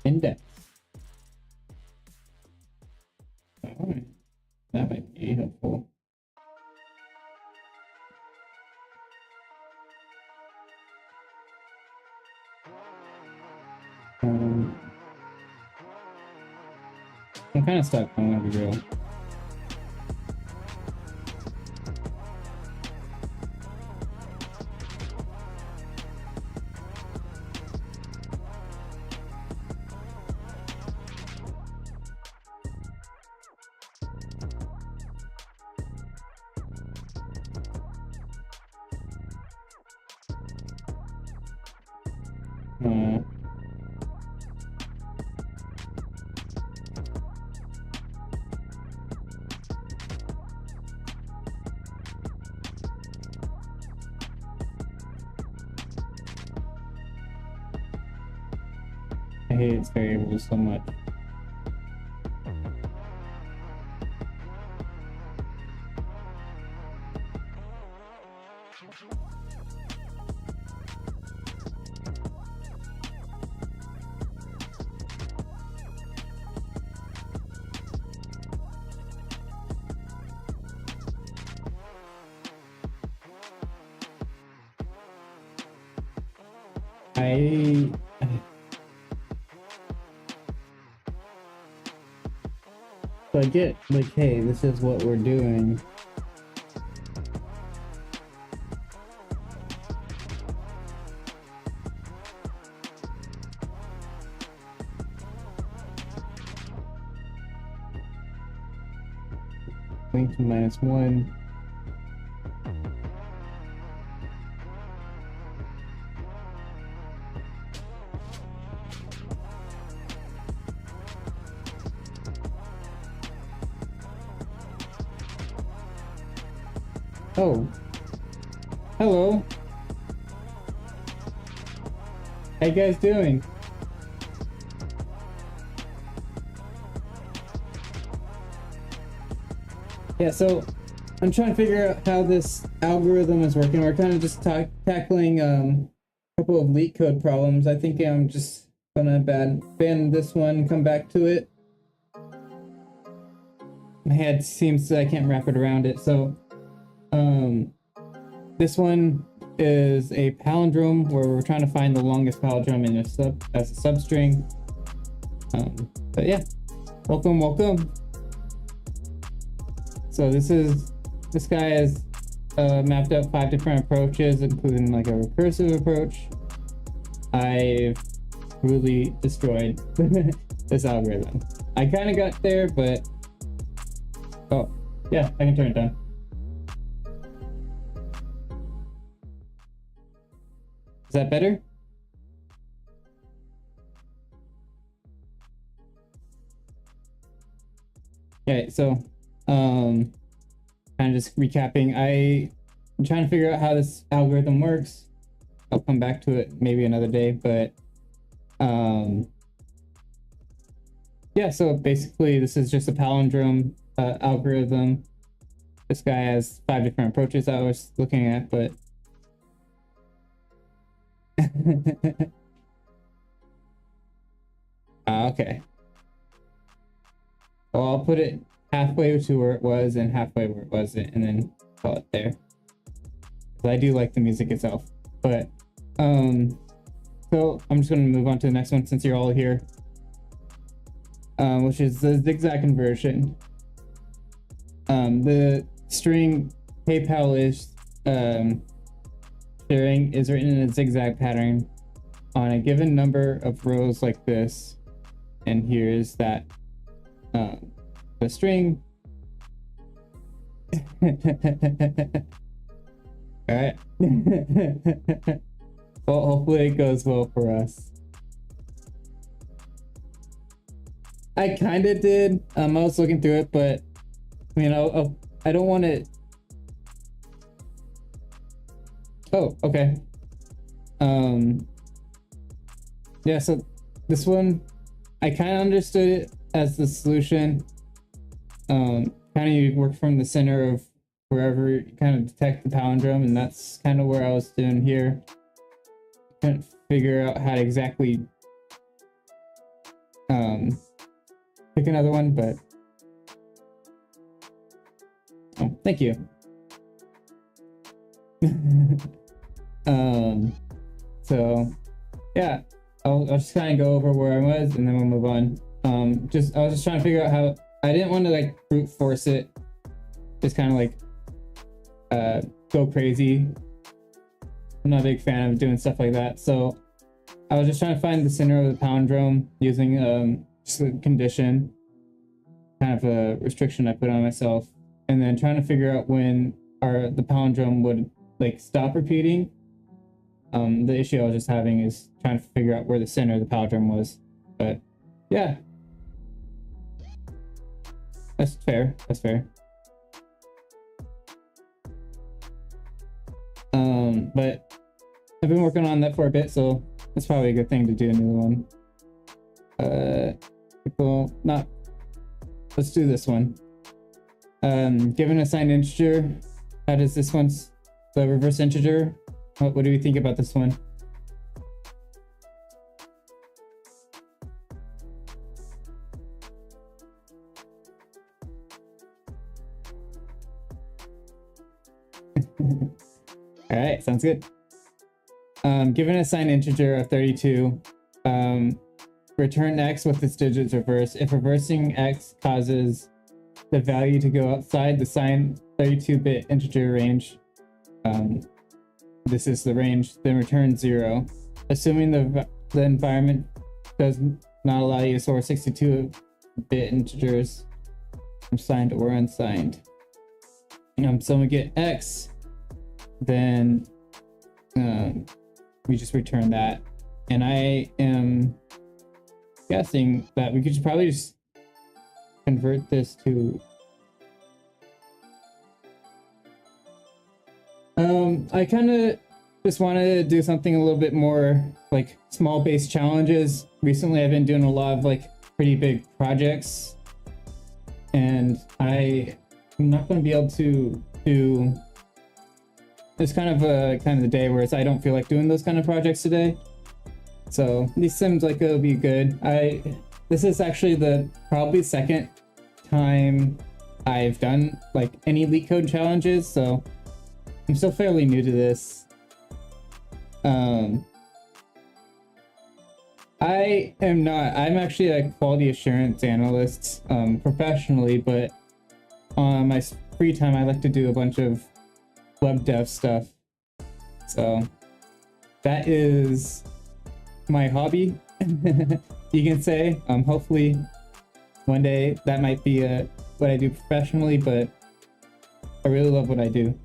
Index. Alright. That might be helpful. I'm kind of stuck, I'm gonna be real. I hate its variables so much. I so I get like, hey, this is what we're doing. Link to -1. Oh, hello. How you guys doing? Yeah, so I'm trying to figure out how this algorithm is working. We're kind of just tackling a couple of Leet code problems. I think I'm just gonna ban this one, come back to it. My head seems I can't wrap it around it. So this one is a palindrome where we're trying to find the longest palindrome in as a substring. But yeah, welcome. So this guy has mapped out 5 different approaches, including like a recursive approach. I've really destroyed this algorithm. I kind of got there, but oh yeah, I can turn it down. Is that better? Okay, so kind of just recapping. I'm trying to figure out how this algorithm works. I'll come back to it maybe another day, but yeah, so basically this is just a palindrome algorithm. This guy has 5 different approaches I was looking at, but okay. Well, I'll put it halfway to where it was and halfway where it wasn't, and then call it there. I do like the music itself, but so I'm just going to move on to the next one since you're all here, which is the zigzag conversion. The string PayPal is sharing is written in a zigzag pattern on a given number of rows like this, and here's that the string. All right. Well, hopefully it goes well for us. I kind of did. I was looking through it, but I mean, I don't want to. Oh, okay. Yeah, so this one, I kind of understood it as the solution. Kind of you work from the center of wherever you kind of detect the palindrome, and that's kind of where I was doing here. Couldn't figure out how to exactly pick another one, but oh, thank you. So yeah, I'll just kind of go over where I was and then we'll move on. I was just trying to figure out how. I didn't want to like brute force it, just kind of like go crazy. I'm not a big fan of doing stuff like that, so I was just trying to find the center of the palindrome using just a condition, kind of a restriction I put on myself, and then trying to figure out when the palindrome would like stop repeating. The issue I was just having is trying to figure out where the center of the palindrome was, but yeah, that's fair. But I've been working on that for a bit, so that's probably a good thing to do another one. Let's do this one. Given a signed integer, how does this one's the reverse integer? What do we think about this one? All right, sounds good. Given a signed integer of 32, return x with its digits reversed. If reversing x causes the value to go outside the signed 32-bit integer range, this is the range, then return 0. Assuming the environment does not allow you to store 62-bit integers from signed or unsigned. So when we get x, then we just return that. And I am guessing that we could probably just convert this to I kind of just wanted to do something a little bit more like small base challenges. Recently I've been doing a lot of like pretty big projects, and I'm not going to be able to do, it's kind of the day where I don't feel like doing those kind of projects today. So this seems like it'll be good. This is actually the probably second time I've done like any Leet code challenges, so I'm still fairly new to this. I'm actually a quality assurance analyst professionally, but on my free time I like to do a bunch of web dev stuff. So that is my hobby, you can say. Hopefully one day that might be what I do professionally, but I really love what I do.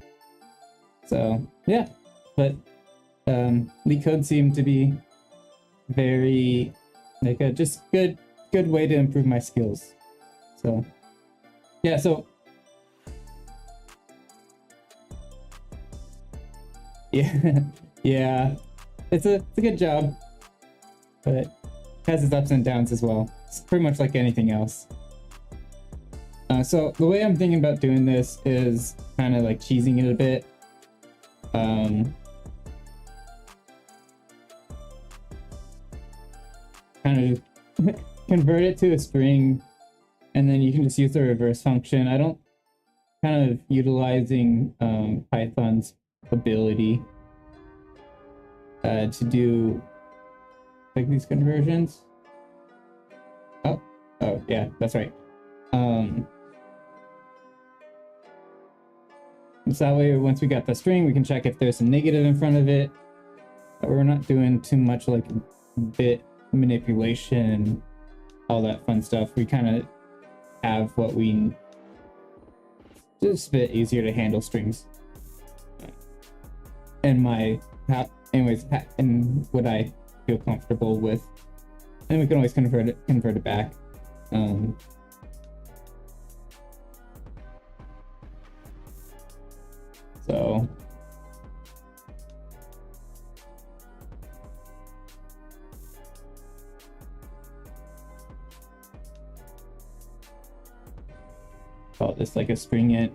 So yeah, but Leet code seemed to be very like a just good way to improve my skills. So yeah, so yeah, yeah, it's a good job, but it has its ups and downs as well. It's pretty much like anything else. So the way I'm thinking about doing this is kind of like cheesing it a bit. Kind of convert it to a string, and then you can just use the reverse function. I don't kind of utilizing Python's ability to do like these conversions. Oh yeah, that's right. So that way, once we got the string, we can check if there's a negative in front of it. But we're not doing too much like bit manipulation, all that fun stuff. We kind of have what we need. Just a bit easier to handle strings. And and what I feel comfortable with. And we can always convert it back. So call this like a string int.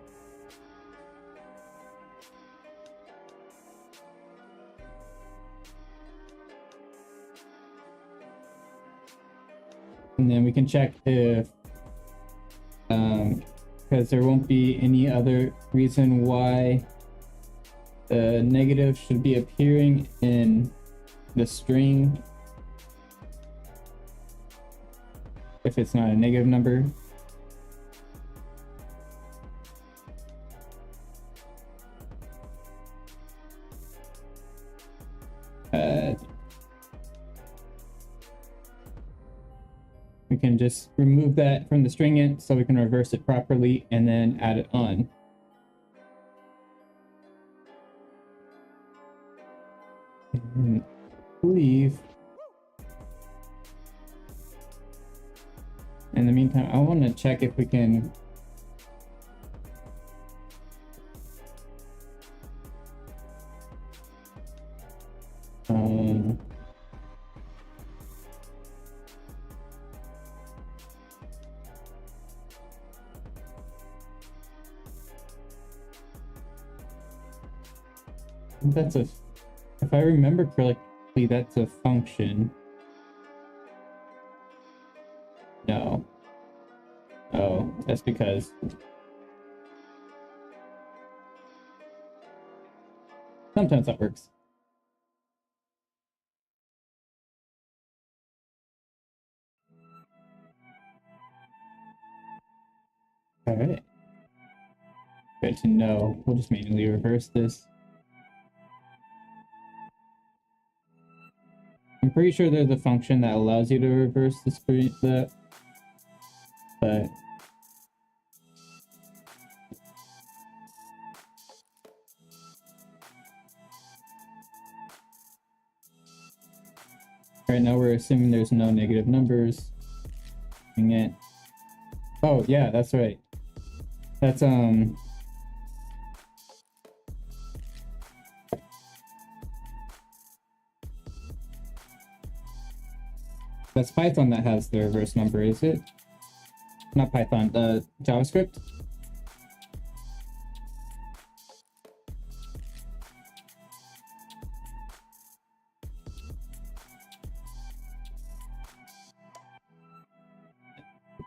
And then we can check if because there won't be any other reason why the negative should be appearing in the string if it's not a negative number. We can just remove that from the string int so we can reverse it properly and then add it on. And I believe in the meantime, I want to check if we can that's a, if I remember correctly, that's a function. No. Oh, that's because sometimes that works. All right. Good to know. We'll just manually reverse this. I'm pretty sure there's a function that allows you to reverse the screen that, but right now we're assuming there's no negative numbers. Dang it. Oh yeah, that's right. That's that's Python that has the reverse number, is it? Not Python, JavaScript.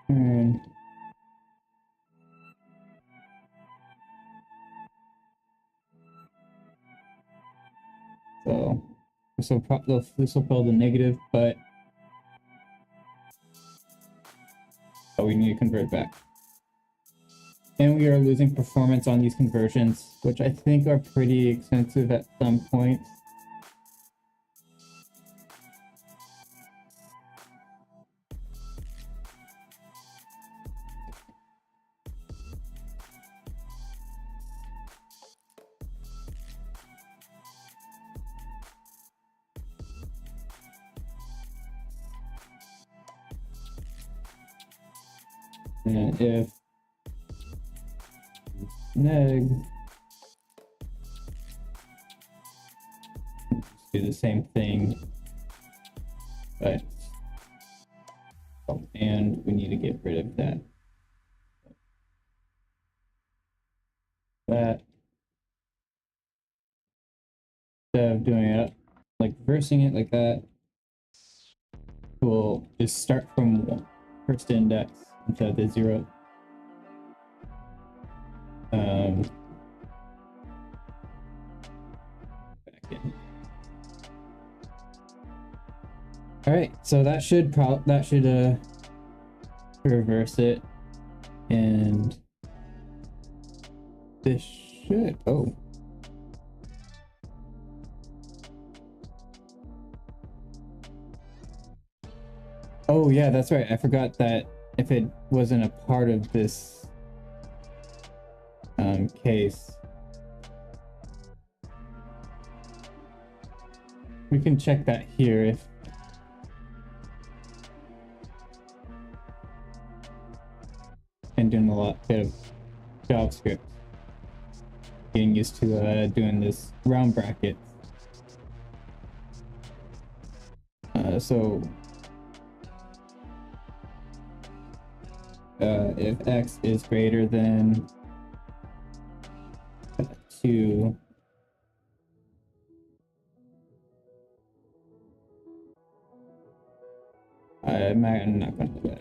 And so this will build a negative, but we need to convert back. And we are losing performance on these conversions, which I think are pretty expensive at some points. And if neg, do the same thing, but and we need to get rid of that. Instead of doing it like reversing it like that, we'll just start from first index instead of the 0. Back in. All right, so that should reverse it, and this should oh yeah, that's right. I forgot that if it wasn't a part of this case, we can check that here if and doing a bit of JavaScript, getting used to doing this round bracket. So if x is greater than 2, I'm not going to do that.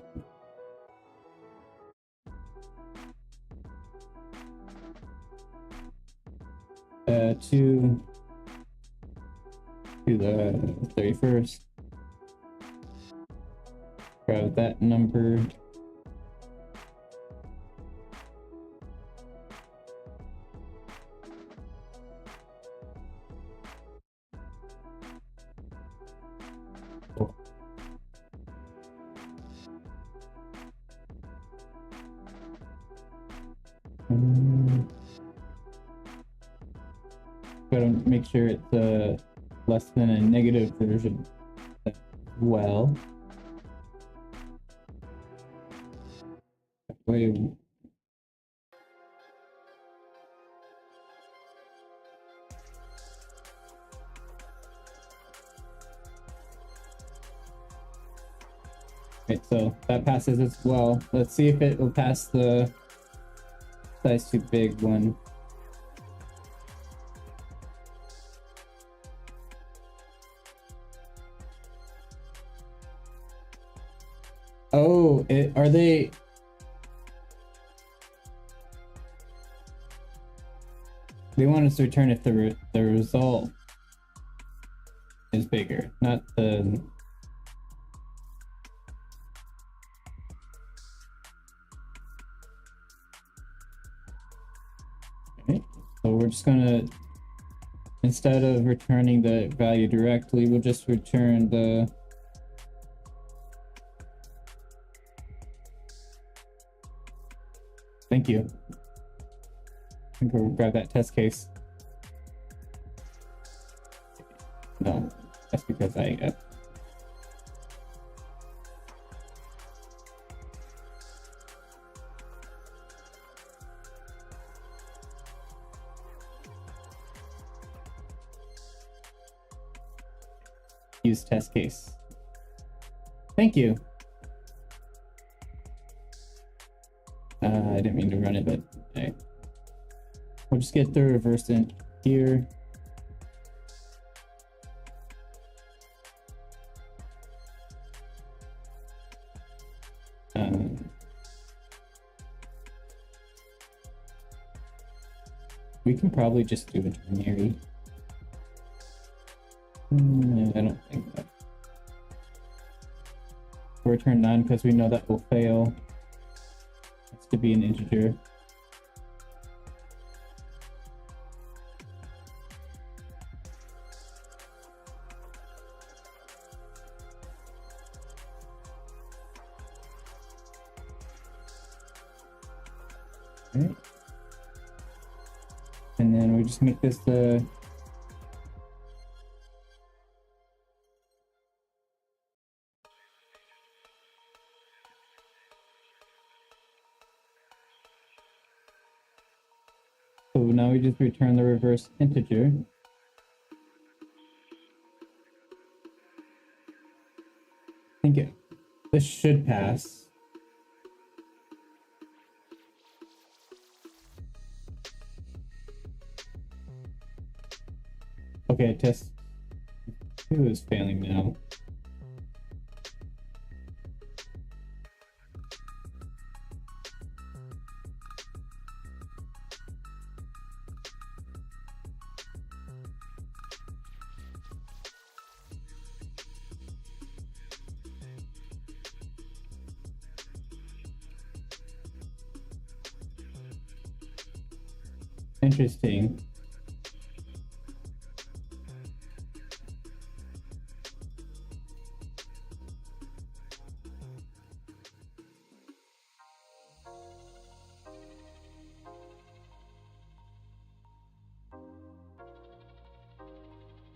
To the 31st. Grab that number. Gotta make sure it's less than a negative version as well. Wait. Right, so that passes as well. Let's see if it will pass the size too big one. Oh, are they? They want us to return if the result is bigger, not the. So we're just gonna, instead of returning the value directly, we'll just return the thank you. I think we'll grab that test case. No, that's because I use test case. Thank you. I didn't mean to run it, but okay. We'll just get the reverse in here. We can probably just do a ternary. I don't think that. We'll return none because we know that will fail. It's to be an integer. Right. And then we just make this the so now we just return the reverse integer. I think this should pass. Okay, test 2 is failing now. Interesting.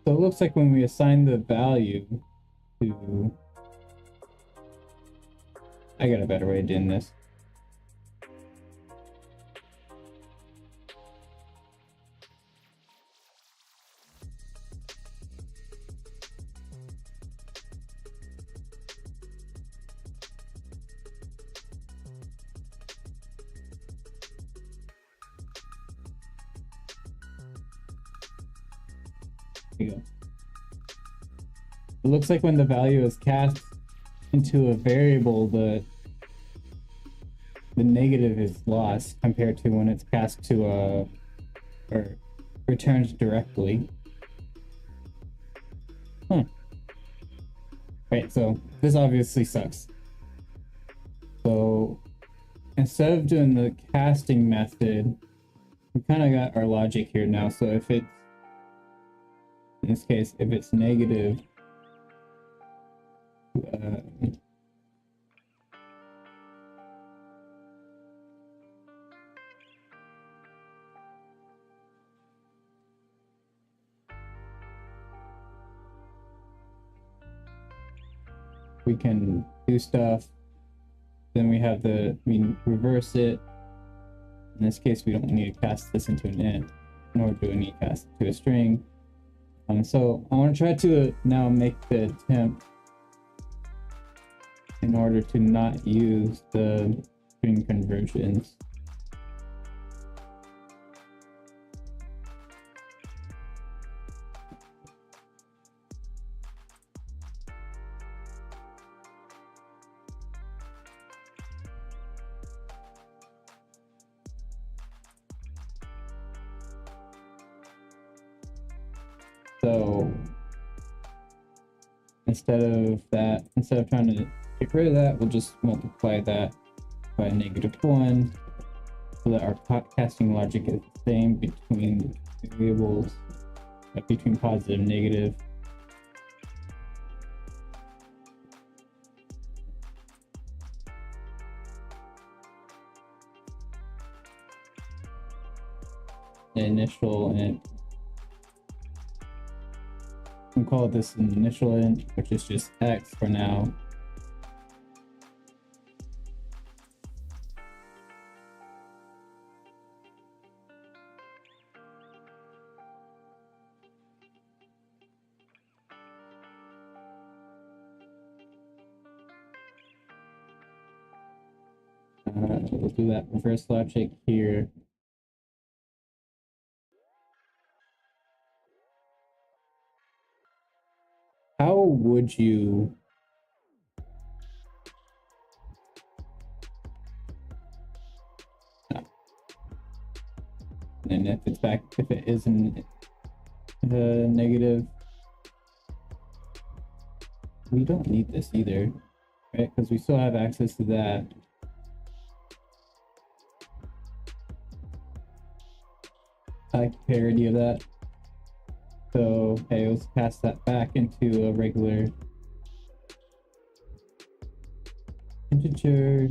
So it looks like when we assign the value to... I got a better way of doing this. There you go. It looks like when the value is cast into a variable, the negative is lost compared to when it's cast to a or returned directly. Right, so this obviously sucks. So instead of doing the casting method, we kind of got our logic here now. So if it's, in this case, if it's negative, we can do stuff. Then we have we reverse it. In this case, we don't need to cast this into an int, nor do we need to cast it to a string. So I want to try to now make the attempt in order to not use the string conversions. So instead of trying to get rid of that, we'll just multiply that by -1, so that our casting logic is the same between variables, between positive and negative. The initial int. We can call this an initial int, which is just x for now. We'll do that reverse logic here. How would you and if it's back, if it isn't negative, we don't need this either, right? Because we still have access to that. I like the parity of that. So, okay, let's pass that back into a regular integer.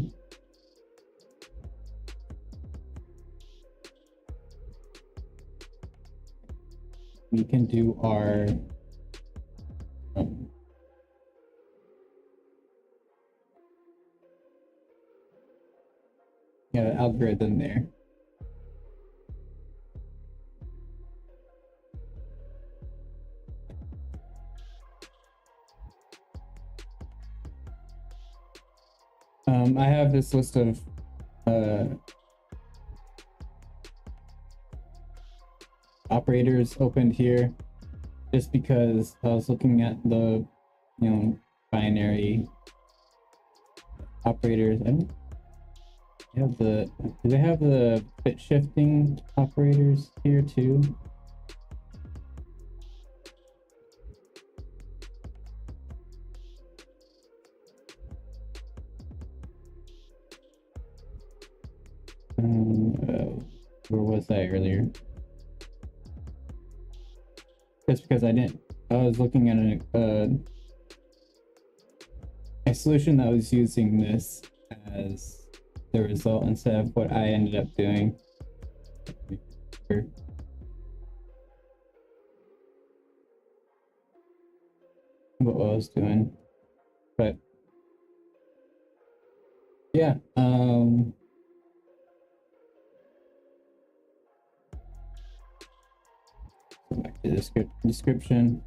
We can do our algorithm there. I have this list of operators opened here just because I was looking at the binary operators. I don't have do they have the bit shifting operators here too? Where was I earlier? Just because I was looking at a solution that was using this as the result instead of what I ended up doing. What I was doing, but yeah, back to the description.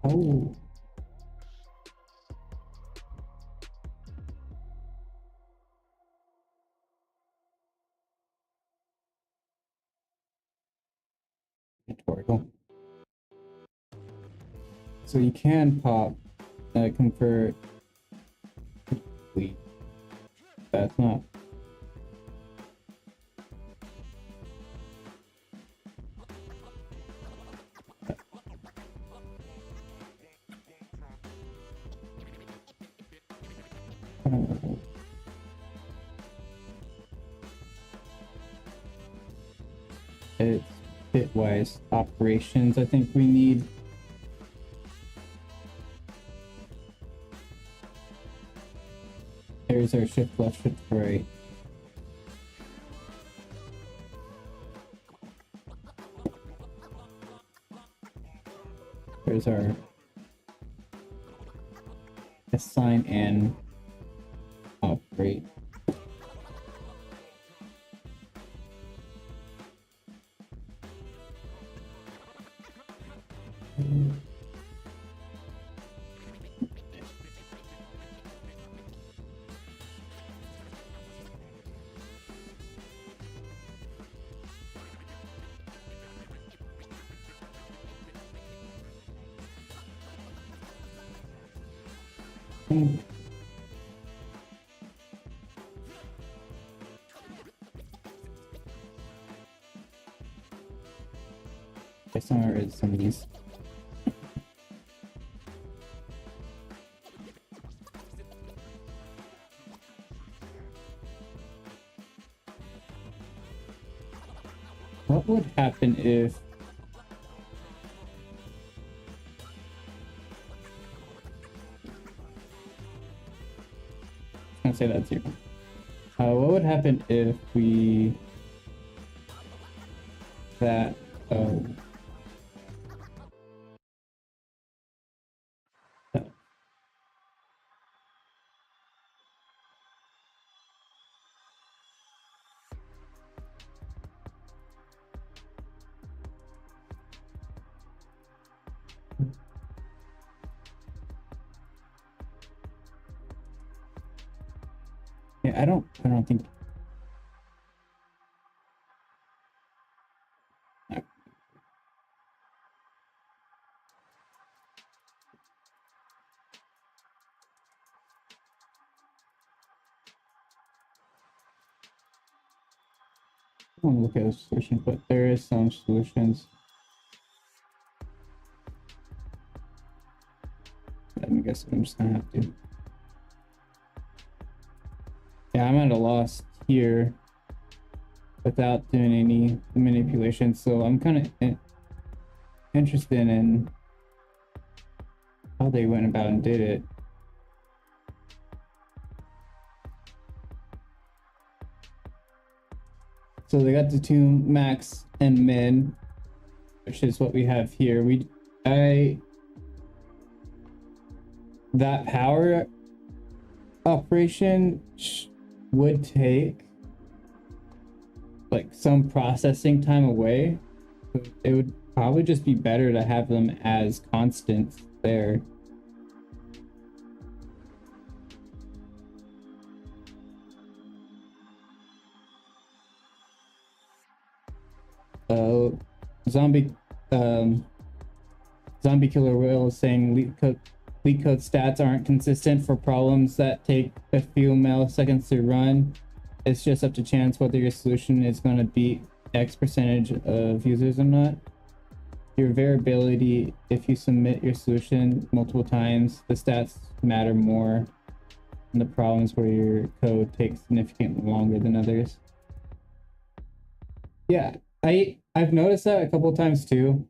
Oh. Tutorial. So you can pop convert Leet. That's not. It's bitwise operations. I think we need. There's our shift left, shift right. There's our assign and operate. I somewhere is some of these. what would happen if I'm gonna say that's 0. What would happen if we that yeah, I don't think I want to look at a solution, but there is some solutions. I guess I'm just gonna have to. Yeah, I'm at a loss here without doing any manipulation, so I'm kind of interested in how they went about and did it. So they got the two max and min, which is what we have here. That power operation would take like some processing time away. It would probably just be better to have them as constants there. Zombie Killer Will is saying Leet code stats aren't consistent for problems that take a few milliseconds to run. It's just up to chance whether your solution is going to beat X percentage of users or not. Your variability, if you submit your solution multiple times, the stats matter more than the problems where your code takes significantly longer than others. Yeah, I've noticed that a couple of times too.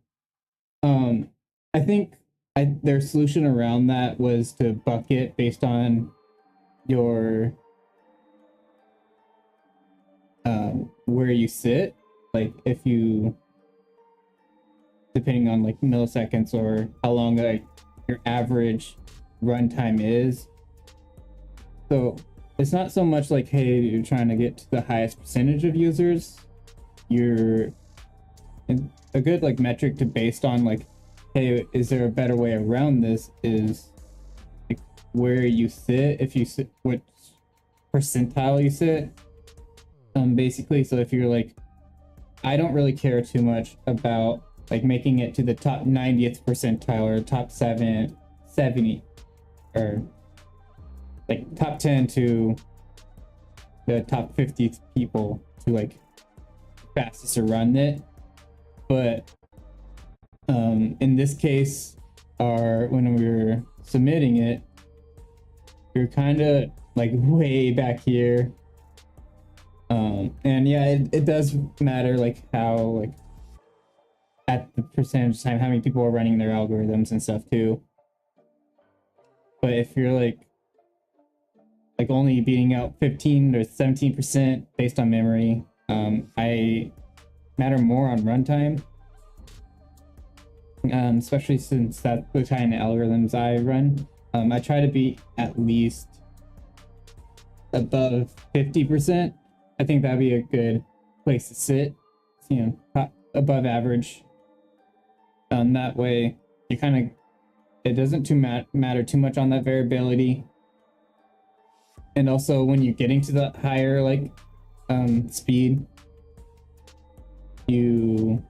I think their solution around that was to bucket based on your where you sit, like if you, depending on like milliseconds or how long like your average runtime is. So it's not so much like, hey, you're trying to get to the highest percentage of users. You're a good like metric to based on like, hey, is there a better way around this, is like where you sit, if you sit, what percentile you sit, basically. So if you're like, I don't really care too much about like making it to the top 90th percentile or top 70, or like top 10 to the top 50 people to like fastest to run it. But in this case, when we were submitting it, you're kind of like way back here. And yeah, it does matter like how like at the percentage time how many people are running their algorithms and stuff too. But if you're like only beating out 15 or 17% based on memory, I matter more on runtime. Especially since that's the kind of algorithms I run. I try to be at least above 50%. I think that'd be a good place to sit, you know, above average. That way you kind of, it doesn't matter too much on that variability. And also when you're getting to the higher like speed, you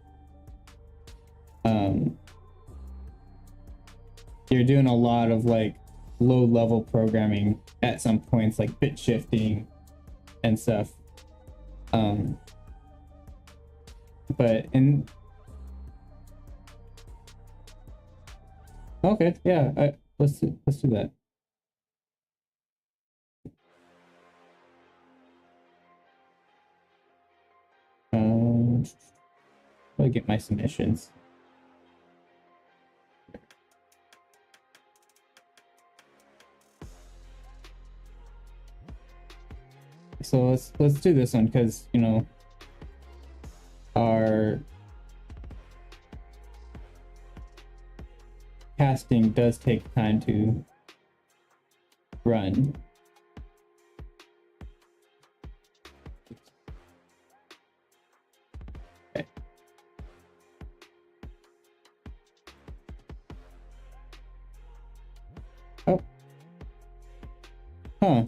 you're doing a lot of like low level programming at some points, like bit shifting and stuff. But in okay, yeah, let's do that. I'll get my submissions. So let's do this one because, you know, our casting does take time to run. Okay. Oh. Huh.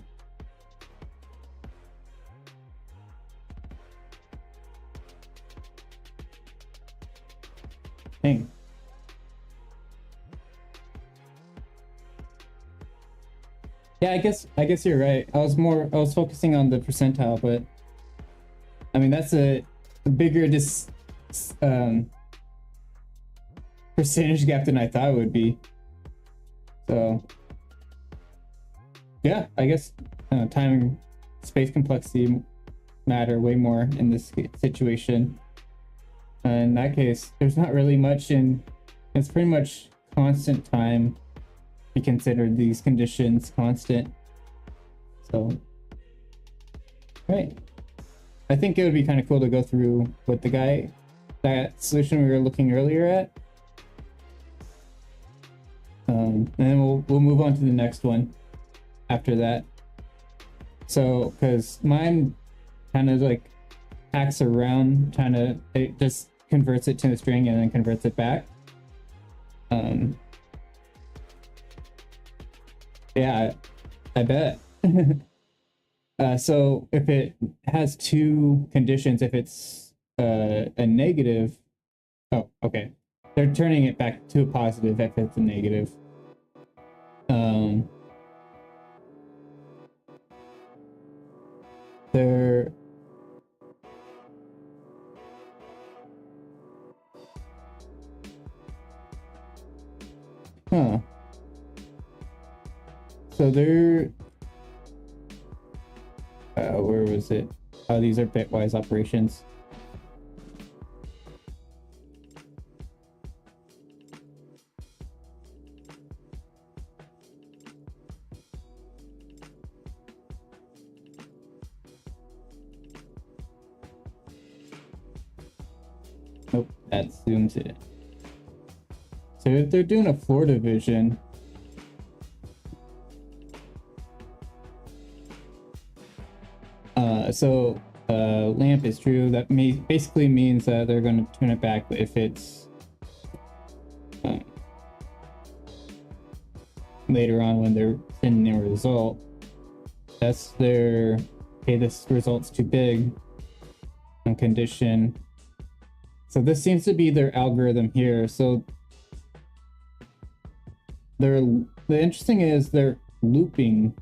Dang. Yeah, I guess you're right. I was focusing on the percentile, but I mean that's a bigger percentage gap than I thought it would be. So yeah, I guess time and space complexity matter way more in this situation. In that case, there's not really much it's pretty much constant time. We consider these conditions constant. So, right. I think it would be kind of cool to go through with that solution we were looking earlier at. And then we'll move on to the next one after that. So, because mine kind of like hacks around, it just converts it to a string and then converts it back. Yeah, I bet. So if it has two conditions, if it's a negative, oh, okay. They're turning it back to a positive if it's a negative. They're huh. So they're where was it? Oh, these are bitwise operations. Nope, that zooms it. So if they're doing a floor division, lamp is true. That basically means that they're going to turn it back if it's later on when they're sending a result. That's their, okay, this result's too big on condition. So this seems to be their algorithm here. So the interesting is they're looping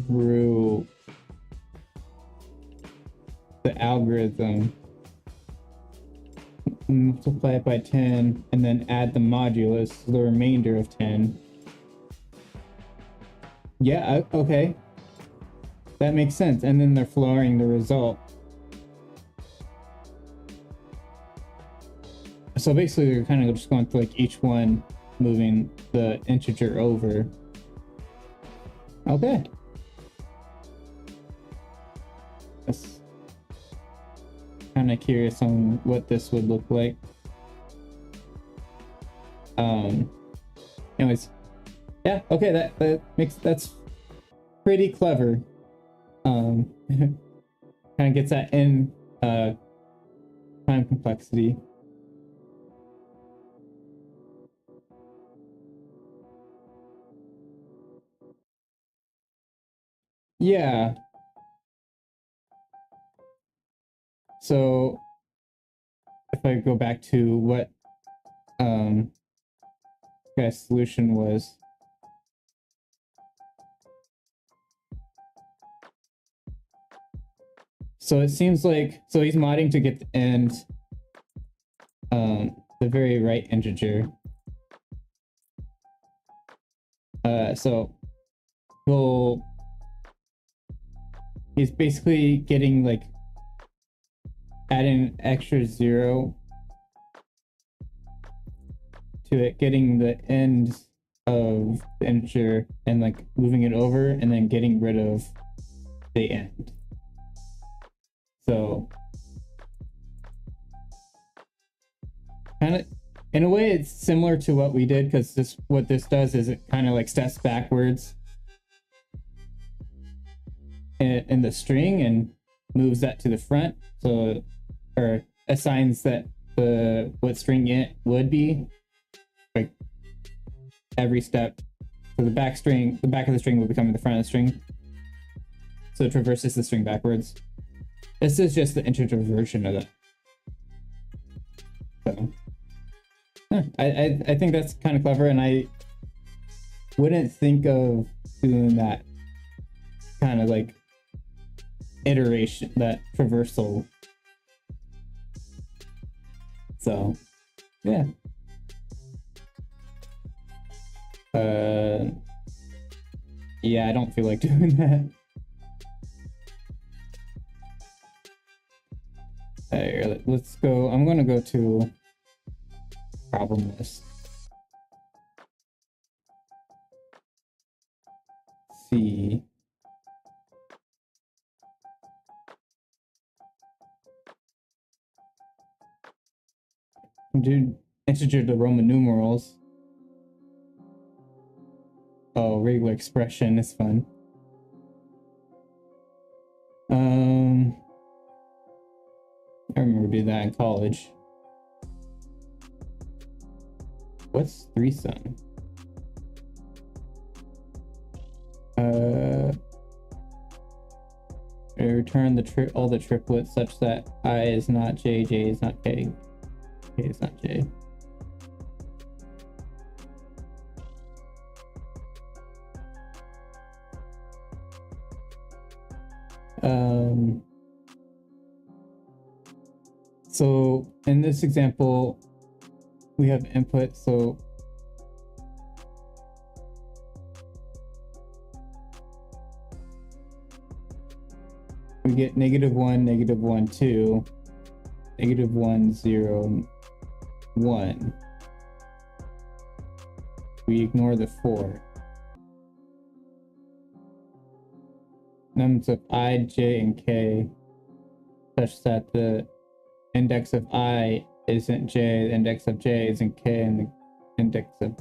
through the algorithm, multiply it by 10, and then add the modulus, the remainder of 10. Yeah, okay. That makes sense. And then they're flooring the result. So basically they're kind of just going through like each one, moving the integer over. Okay. That's kind of curious on what this would look like. Anyways, yeah, okay, that's pretty clever. Kind of gets that in time complexity. Yeah. So if I go back to what guy's solution was, so it seems like, so he's modding to get the end, the very right integer. So he's basically getting like adding an extra 0 to it, getting the end of the integer and like moving it over and then getting rid of the end. So kind of in a way it's similar to what we did, because this what this does is it kind of like steps backwards in the string and moves that to the front, so or assigns that the what string it would be like every step. So the back of the string will become the front of the string, so it traverses the string backwards. This is just the integer version of that. So I think that's kind of clever, and I wouldn't think of doing that kind of like iteration, that traversal. So yeah. Yeah, I don't feel like doing that. Let's go. I'm gonna go to problem list. See. Do integer to Roman numerals. Oh, regular expression is fun. I remember doing that in college. What's threesome? Return all the triplets such that I is not J, J is not K, K is not J. So in this example, we have input, so we get -1, -1, 2, -1, 0, 1. We ignore the 4. Nums of I, J, and K such that the index of I isn't J, the index of J isn't K, and the index of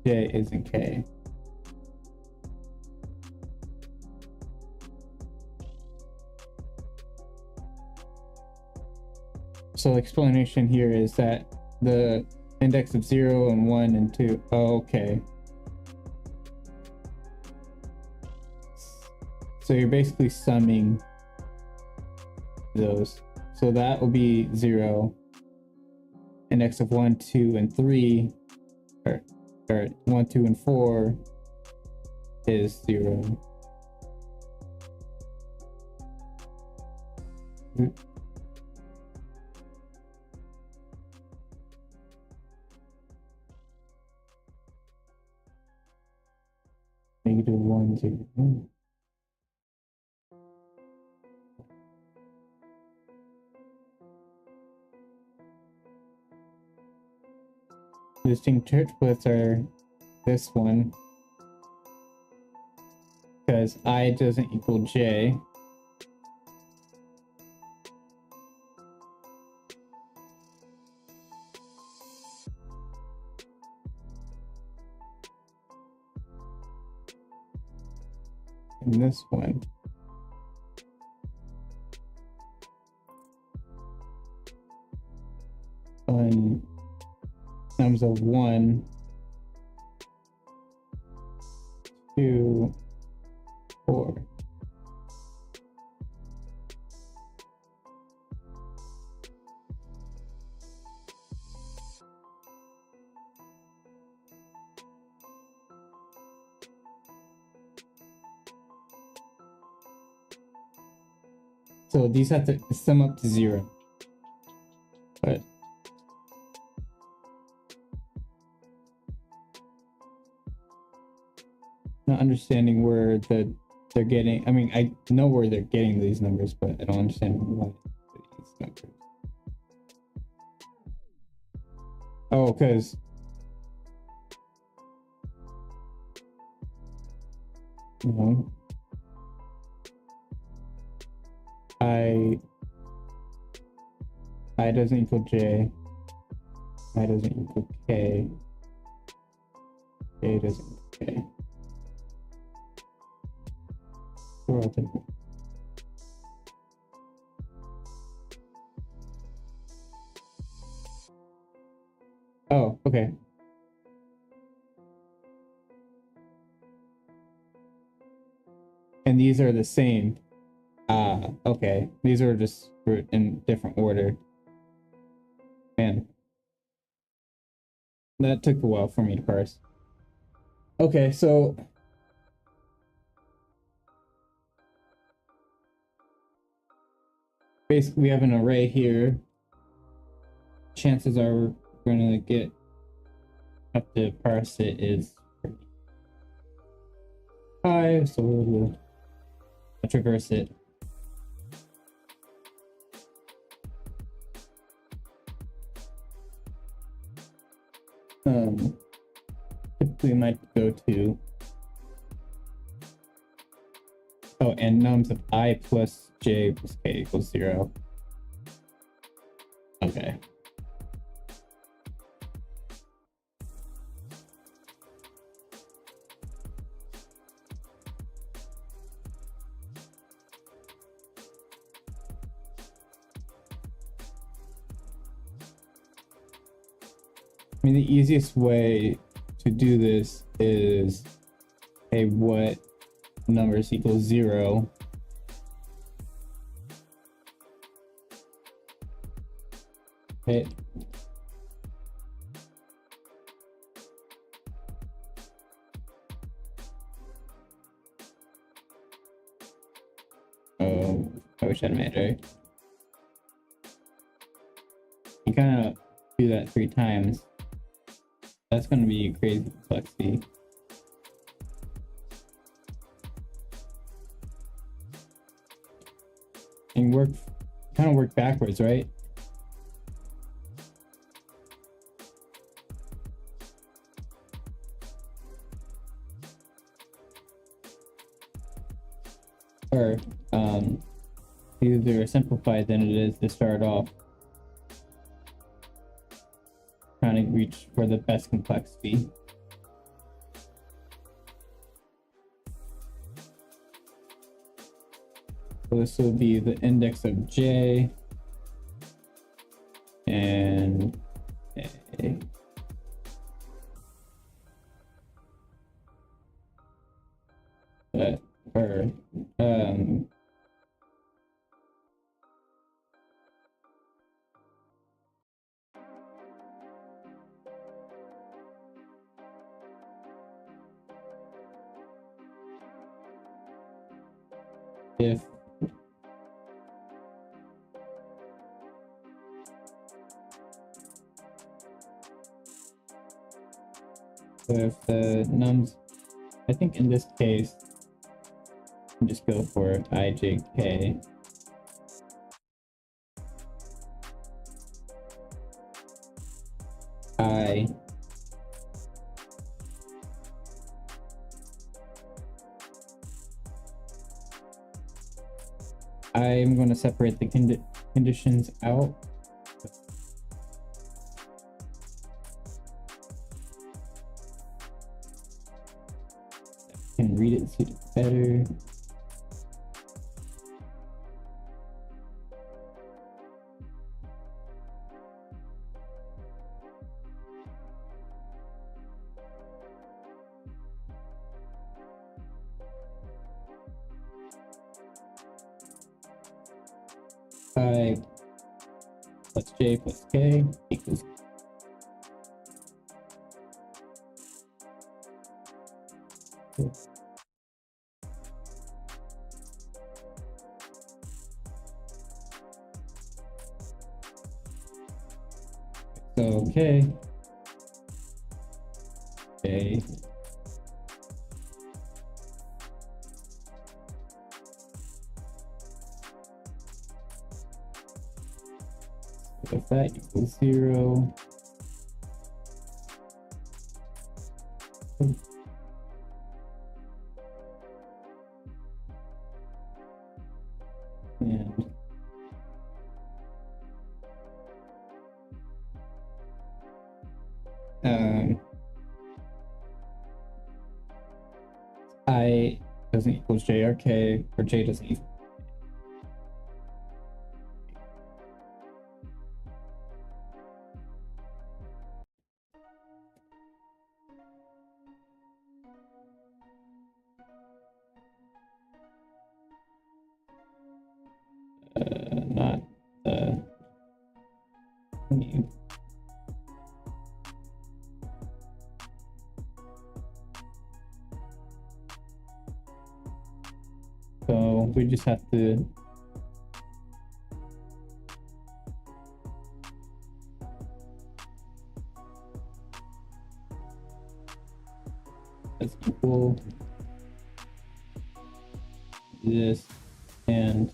J isn't K. So the explanation here is that the index of 0 and 1 and 2. Oh, okay. So you're basically summing those. So that will be 0. Index of 1, 2, and 3, or 1, 2, and 4 is 0. -1, 0, 1. Distinct triplets are this one, because I doesn't equal J. And this one. On nums of 1, 2, 4. So these have to sum up to 0. But not understanding where they're getting. I mean, I know where they're getting these numbers, but I don't understand why. Oh, because no, I doesn't equal J. I doesn't equal K. K doesn't equal K. We're all different. Oh, okay. And these are the same. Ah, okay. These are just in different order. Man, that took a while for me to parse. Okay, so basically we have an array here. Chances are we're gonna have to parse it is high, so we'll traverse it. Typically might go to and nums of I plus j plus k equals 0. Okay. I mean, the easiest way to do this is, hey, what numbers equals 0? Okay. Oh, I wish I had magic. You kind of do that 3 times. That's going to be crazy complexity. And kind of work backwards, right? Or easier simplified than it is to start off trying to reach for the best complexity. So this will be the index of j and a. But for if the nums, I think in this case, you just go for ijk. I'm going to separate the conditions out. I can read it, see it better. I plus j plus k equals. So k, j, if that equals 0, and I doesn't equals JRK, or J doesn't equal. Not the so we just have to that's equal this and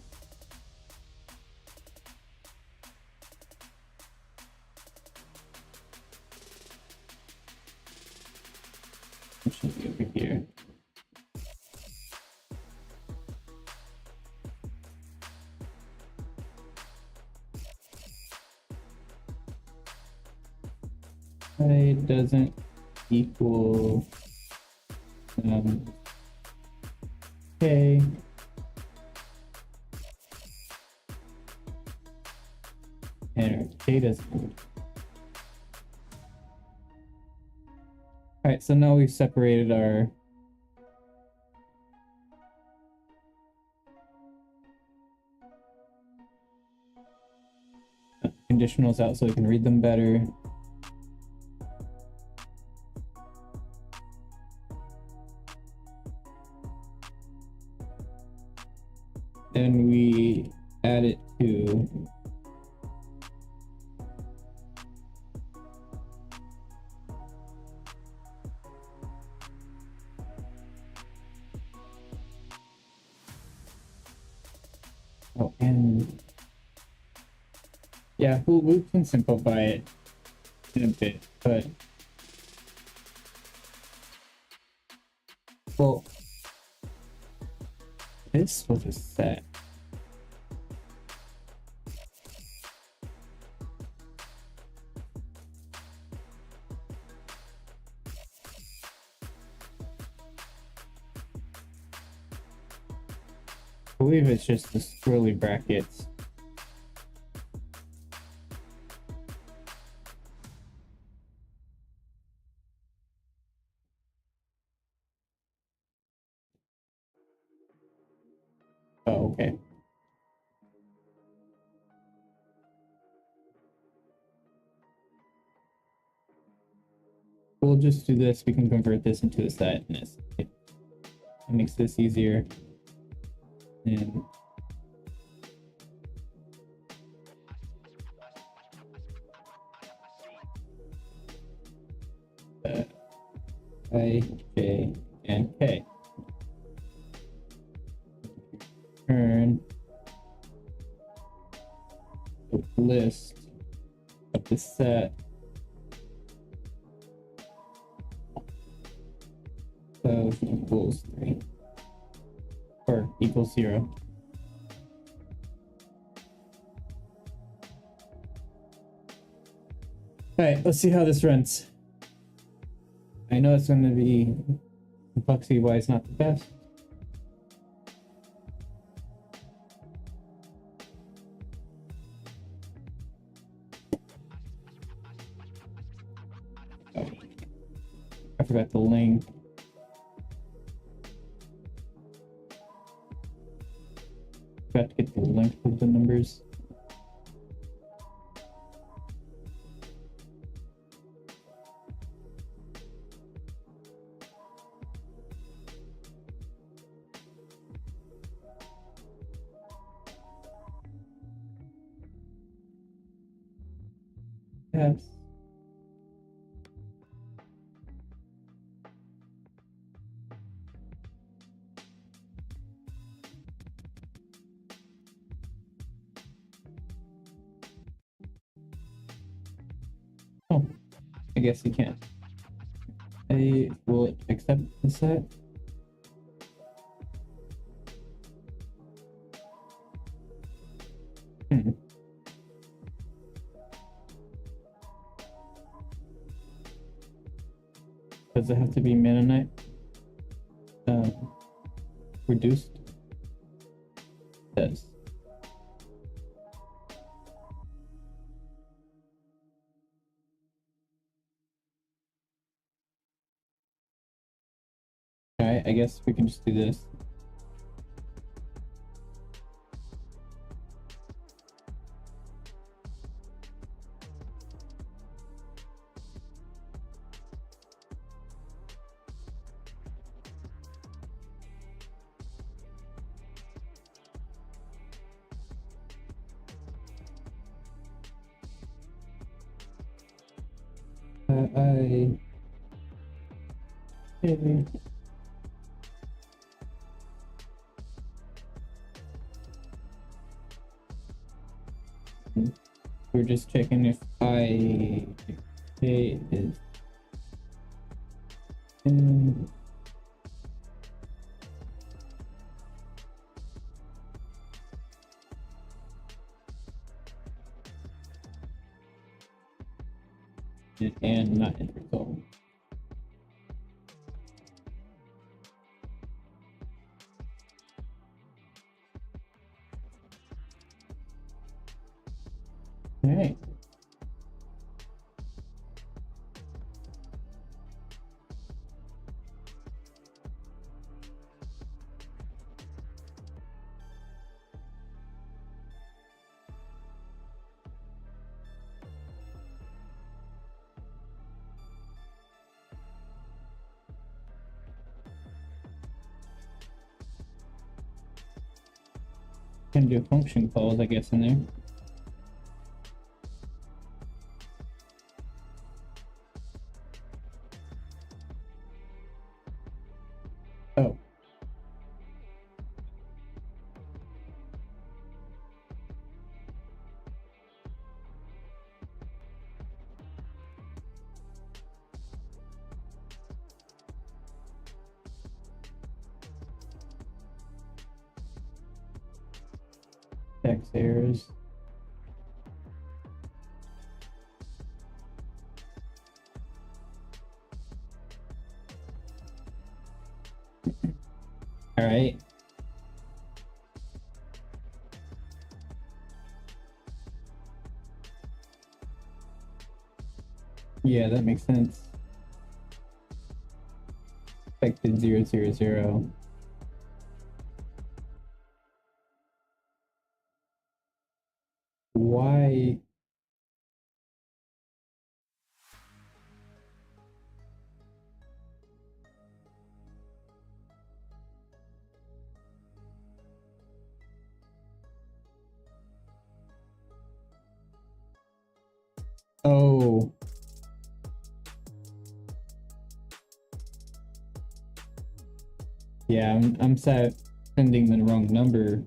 it should be over here. I doesn't equal K and K doesn't. All right, so now we've separated our conditionals out so we can read them better. Then we add it to and yeah, we can simplify it in a bit, but well, this was a set. I believe it's just the swirly brackets. Oh, okay. We'll just do this. We can convert this into a set, and it makes this easier. And I, J, and K. Turn the list of the set of equals 3 or equals 0. All right, let's see how this runs. I know it's going to be complexity wise not the best. Oh, I forgot the link. Forgot to get the length of the numbers. Yes. Oh, I guess you can't. I will accept the set. Does it have to be Mennonite? Reduced? Yes. Alright, I guess we can just do this. We're just checking if I is and not in result. All right. Can do function calls, I guess, in there. Oh. X errors. All right. Yeah, that makes sense. Expected 000. Why? Oh. Yeah, I'm sending the wrong number.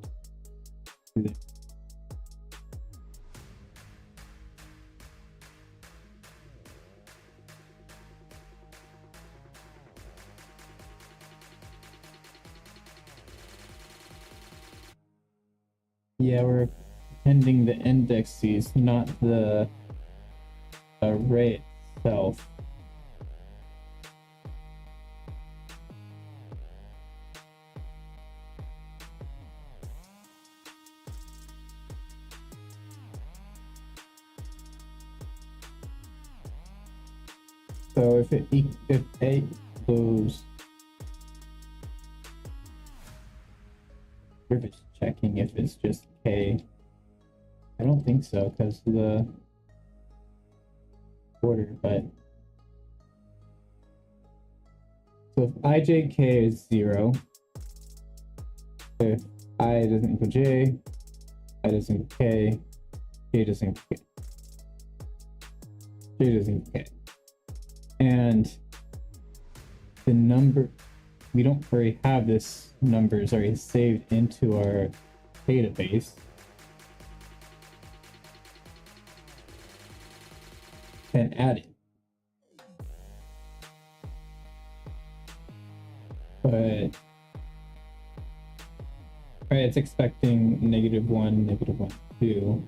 Yeah, we're appending the indexes, not the array itself. So if A equals, we're just checking if it's just K. I don't think so because of the order, but so if ijk is 0, if I doesn't equal j, I doesn't equal k, j doesn't equal k, j doesn't equal k. And the number, we don't already have this numbers already saved into our database. and add it. But right, it's expecting -1, -1, 2,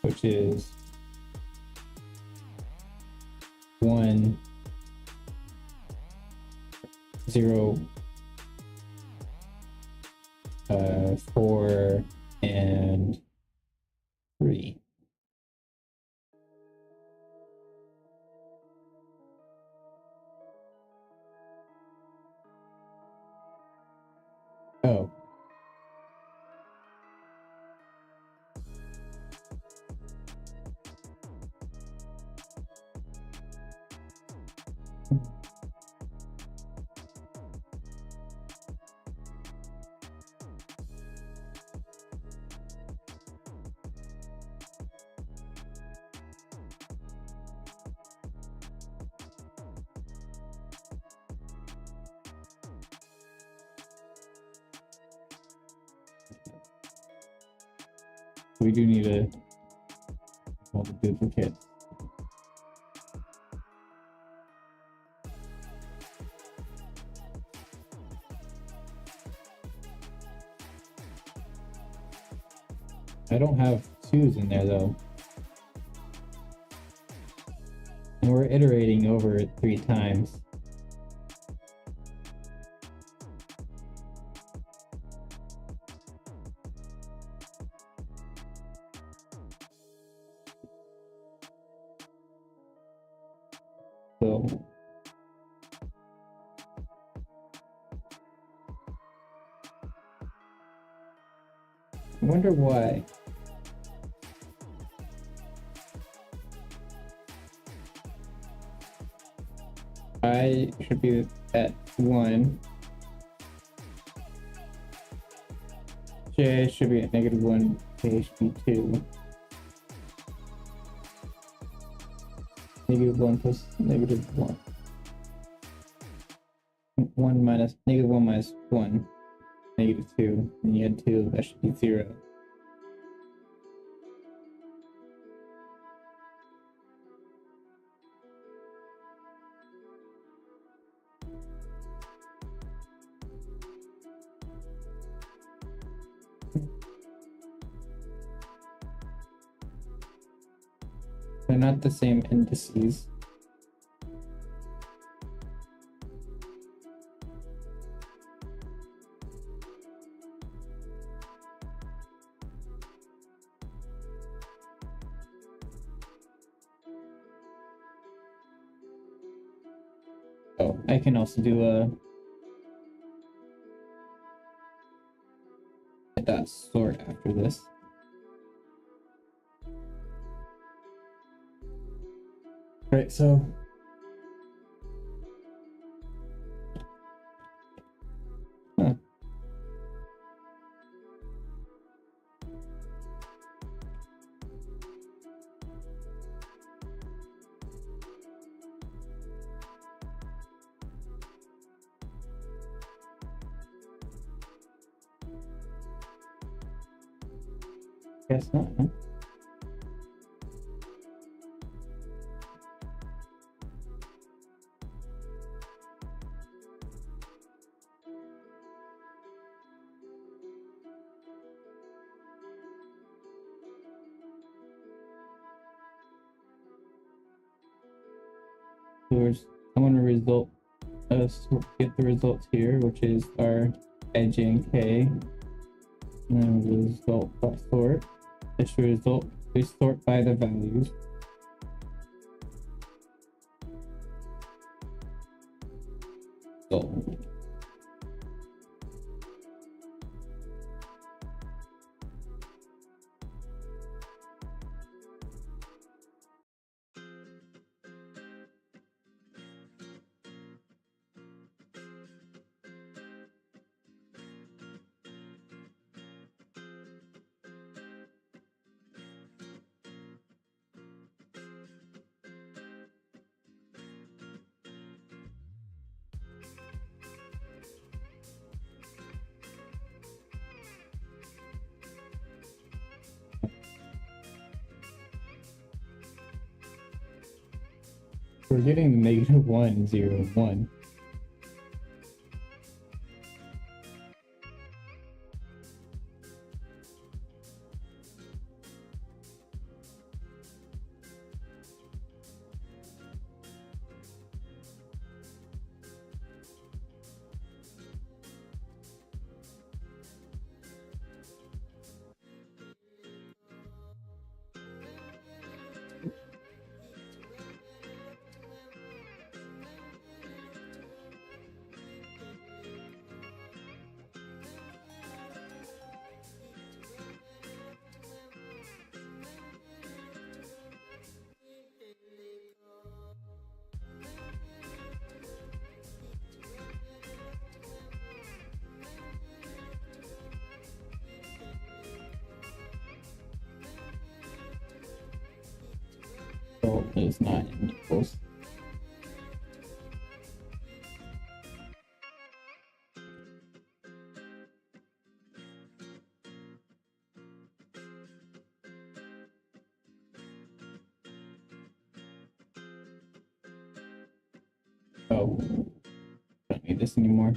which is 1, 0, 4, and 3. Oh. We do need a duplicate. I don't have 2s in there though. And we're iterating over it 3 times. So I wonder why. I should be at 1. J should be at -1. K should be 2. -1 plus -1. 1 minus -1 minus 1. -2. And you add 2, that should be 0. They're not the same indices. Oh, I can also do a dot sort after this. Right, so guess not, huh? I want to get the results here, which is our ij and k, and then result dot sort. This result we sort by the values. So We're getting the negative 1, 0, 1. Is not equals. Oh, don't need this anymore.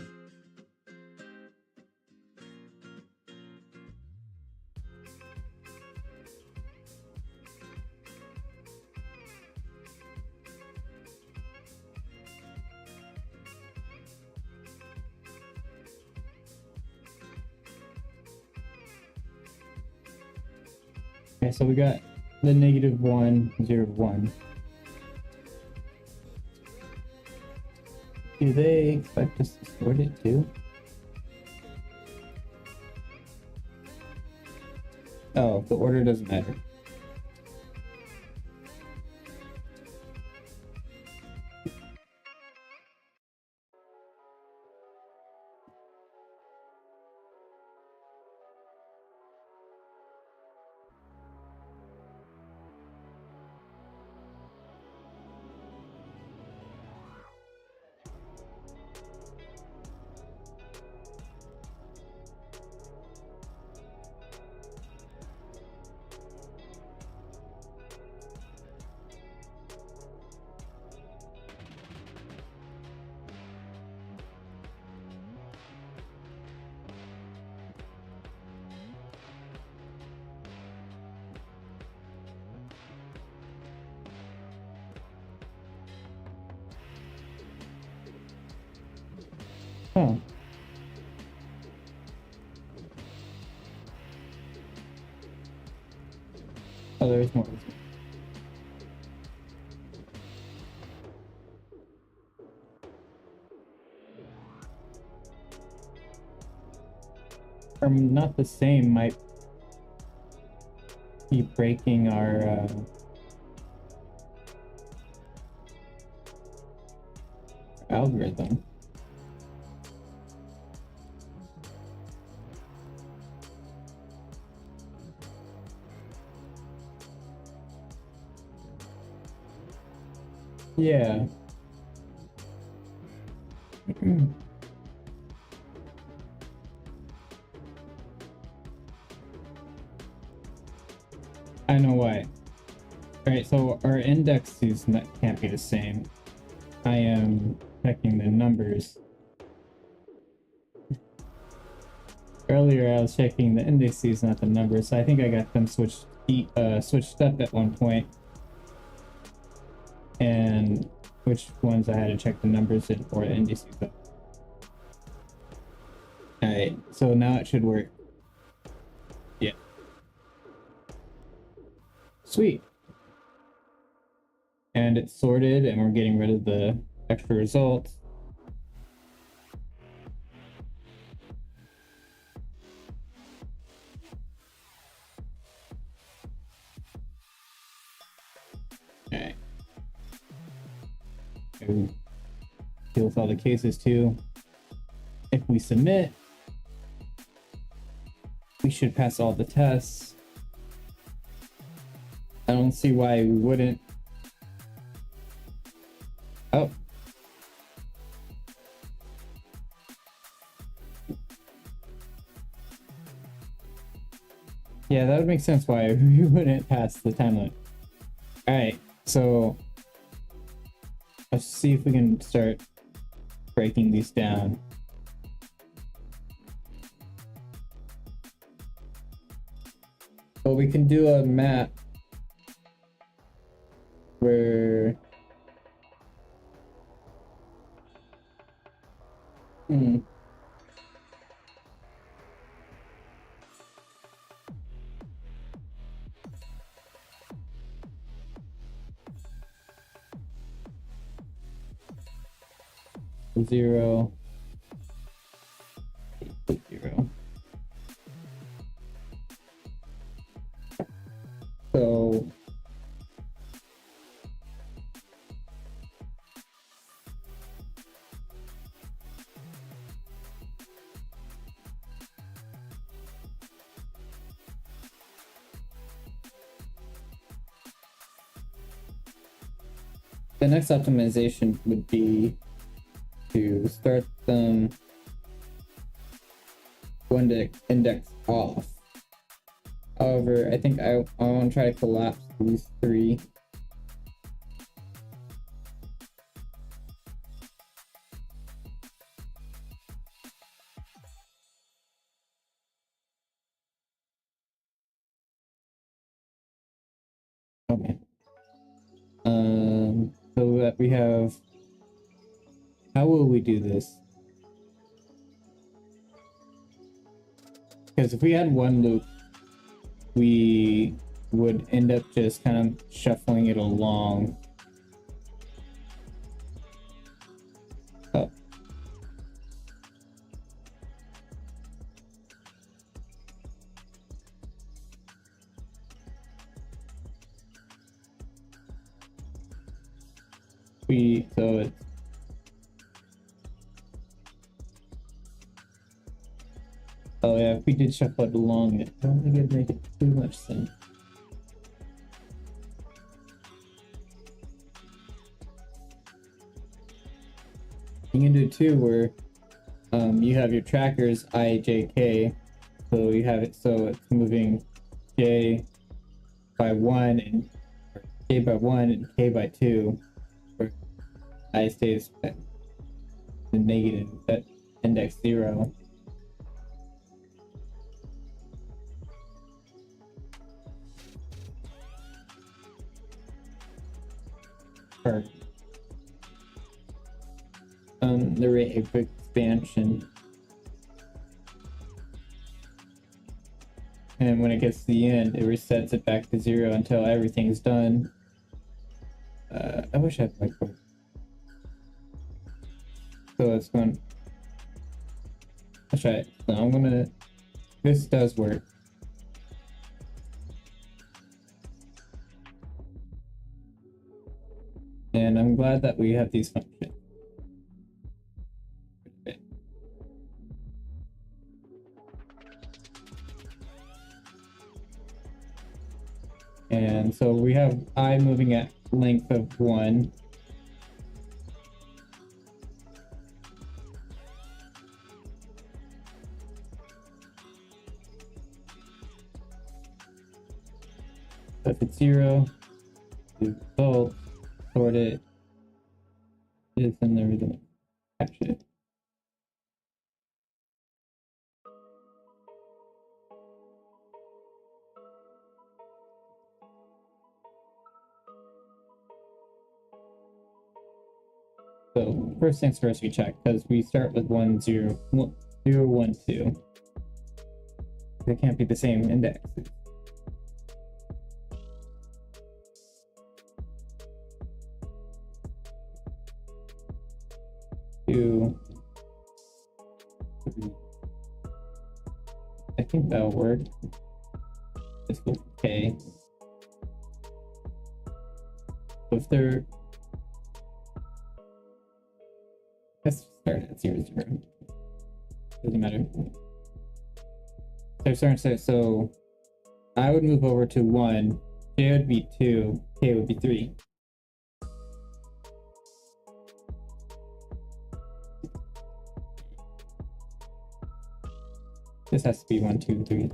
Okay, so we got the negative 1, 0, 1. Do they expect us to sort it too? Oh, the order doesn't matter. Huh. Oh, there's more. Not the same might be breaking our algorithm. Yeah. I know why. Alright, so our indexes can't be the same. I am checking the numbers. Earlier I was checking the indices, not the numbers, so I think I got them switched up at one point. And which ones I had to check the numbers in or the indices up. Alright, so now it should work. Yeah. Sweet. And it's sorted and we're getting rid of the extra results. Alright. Deal with all the cases too. If we submit, we should pass all the tests. I don't see why we wouldn't. Oh. Yeah, that would make sense why we wouldn't pass the time limit. Alright, so let's see if we can start breaking these down. Well, we can do a map where 0, 0. So the next optimization would be to start them one index off. However, I think I want to try to collapse these three. Okay. So that we have, how will we do this? Because if we had one loop, we would end up just kind of shuffling it along. Oh. So it's oh yeah, if we did shuffle it along, I don't think it'd make it too much sense. You can do two where you have your trackers I, J, K, so you have it so it's moving J by 1 and J by 1 and K by 2, where I stays at the negative at index 0. Or the rate of expansion. And when it gets to the end, it resets it back to 0 until everything's done. I wish I had whiteboard. So it's going. Let's try it. So I'm gonna. This does work. And I'm glad that we have these functions. And so we have I moving at length of 1. So if it's 0, the result, sort it, is in the result, catch it. So first things first, we check because we start with 1, 0, 0, 1, 2. They can't be the same index. 2, 3. I think that'll work. This will be K. So if they're, let's start at 0, 0. Doesn't matter. So starting to say, so I would move over to 1, J would be 2, K would be 3. This has to be 1, 2, 3.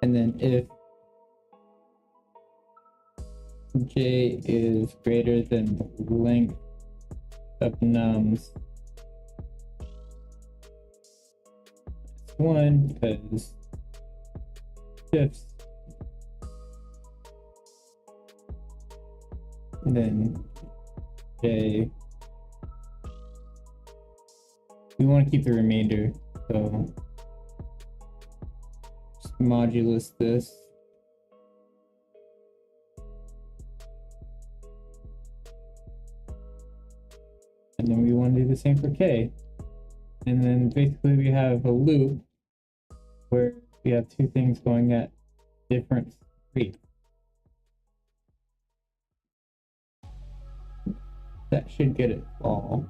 And then if j is greater than length of nums 1, because shifts, and then j, we want to keep the remainder, so just modulus this. And then we want to do the same for k. And then basically we have a loop where we have two things going at different rates. That should get it all.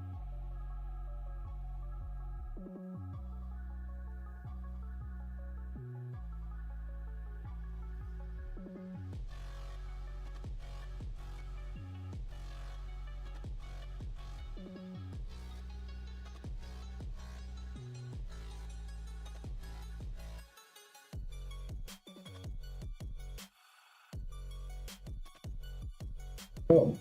Oh.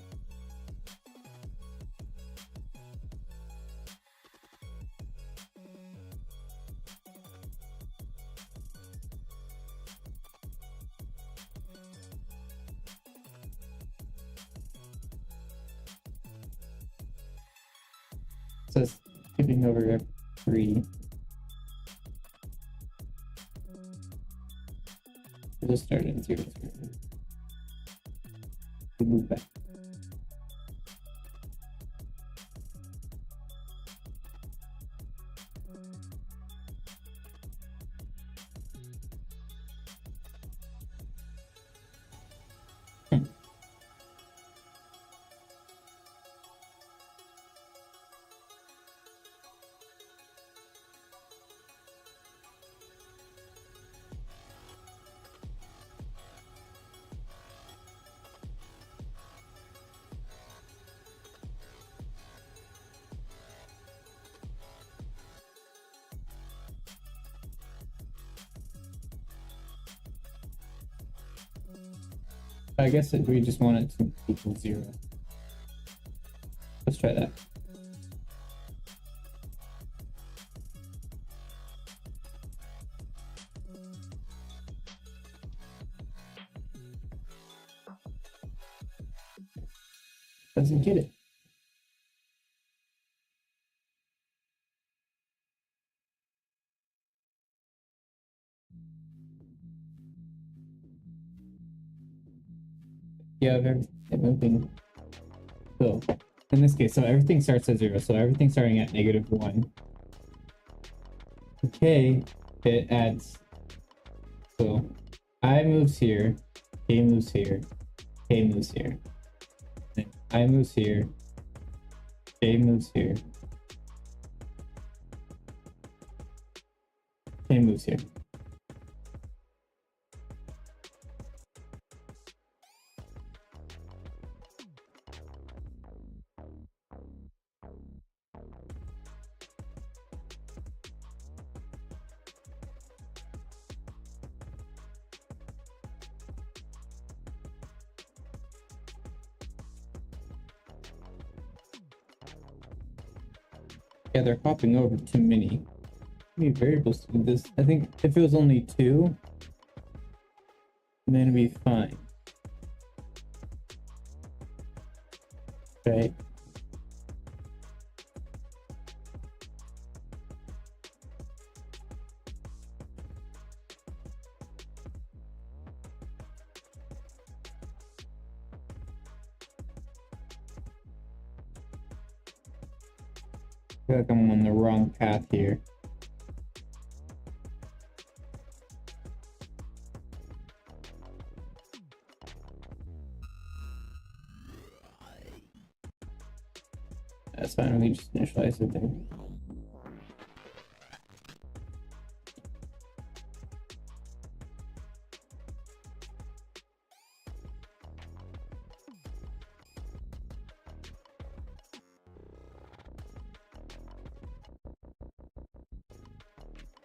So it's skipping over every. We'll just start at 0, 0. We move back. I guess we just want it to equal 0. Let's try that. Doesn't get it. Yeah, everything moving. So in this case, so everything starts at 0. So everything starting at -1. Okay, it adds. So I moves here, K moves here, K moves here. Then I moves here, J moves here, K moves here. Yeah, they're hopping over too many variables to do this. I think if it was only 2, then it'd be fine. Right? I feel like I'm on the wrong path here. That's fine, we just initialize it there.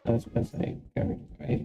That's best I got it right.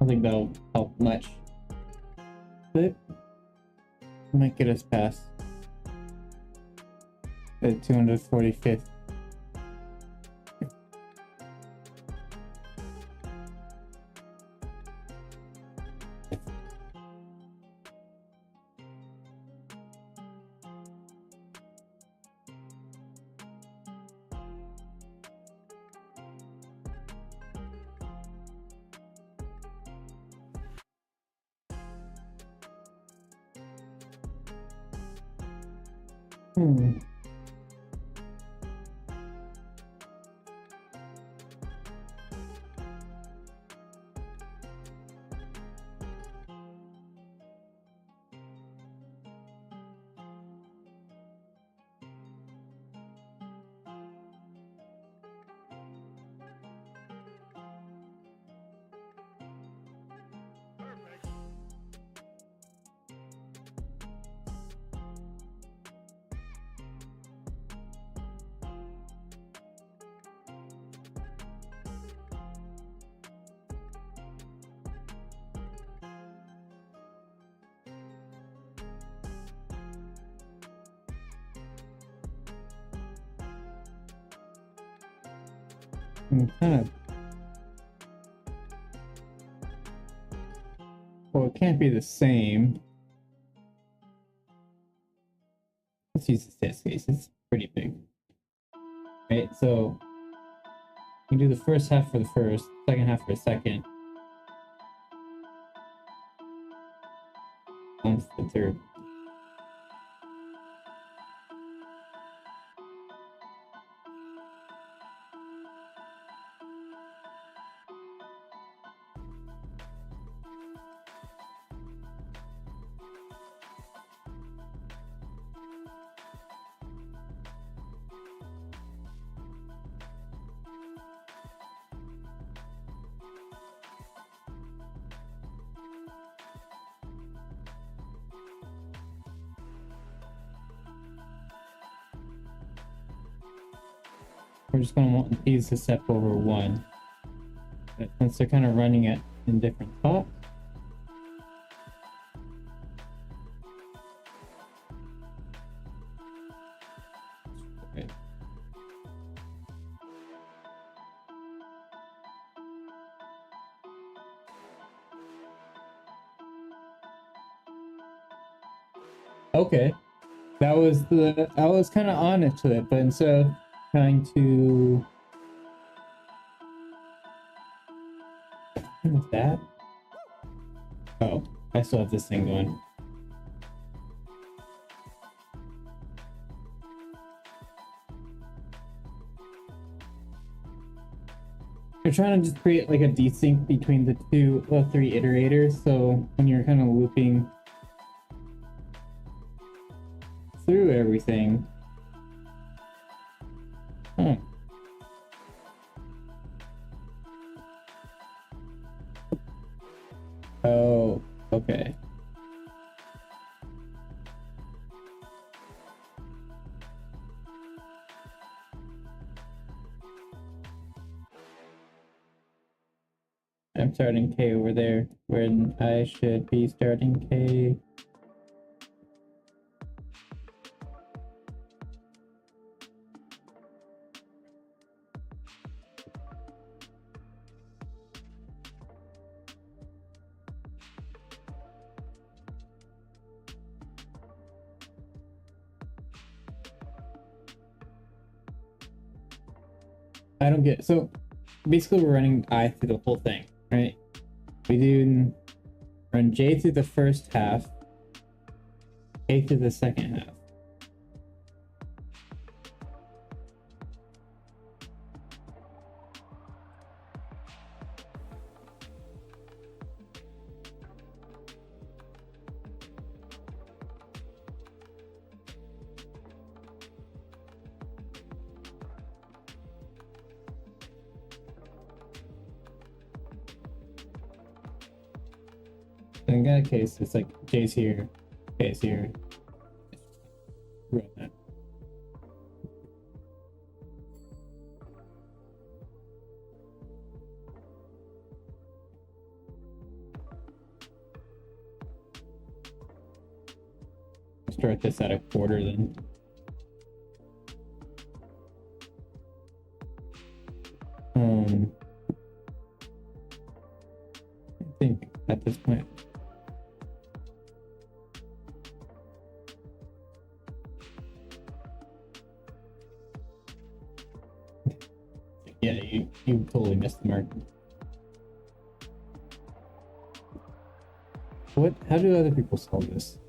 don't think that'll help much. But might get us past the 245th. Kind of. Well, it can't be the same. Let's use the test case. It's pretty big. Right, so you do the first half for the first, second half for the second, and the third. We're just going to want these to step over 1. But since they're kind of running it in different spots. Right. Okay. I was kind of honest with it, but instead of trying to what is that? Oh, I still have this thing going. You're trying to just create like a desync between the 3 iterators, so when you're kind of looping through everything. Huh. Oh, okay. I'm starting K over there, when I should be starting K. I don't get it. So basically we're running I through the whole thing, right? We do run J through the first half, K through the second half. In that case, it's like J's here, K's here. Run that. start this at a quarter then. I think at this point. Yeah, you totally missed the mark. What? How do other people solve this?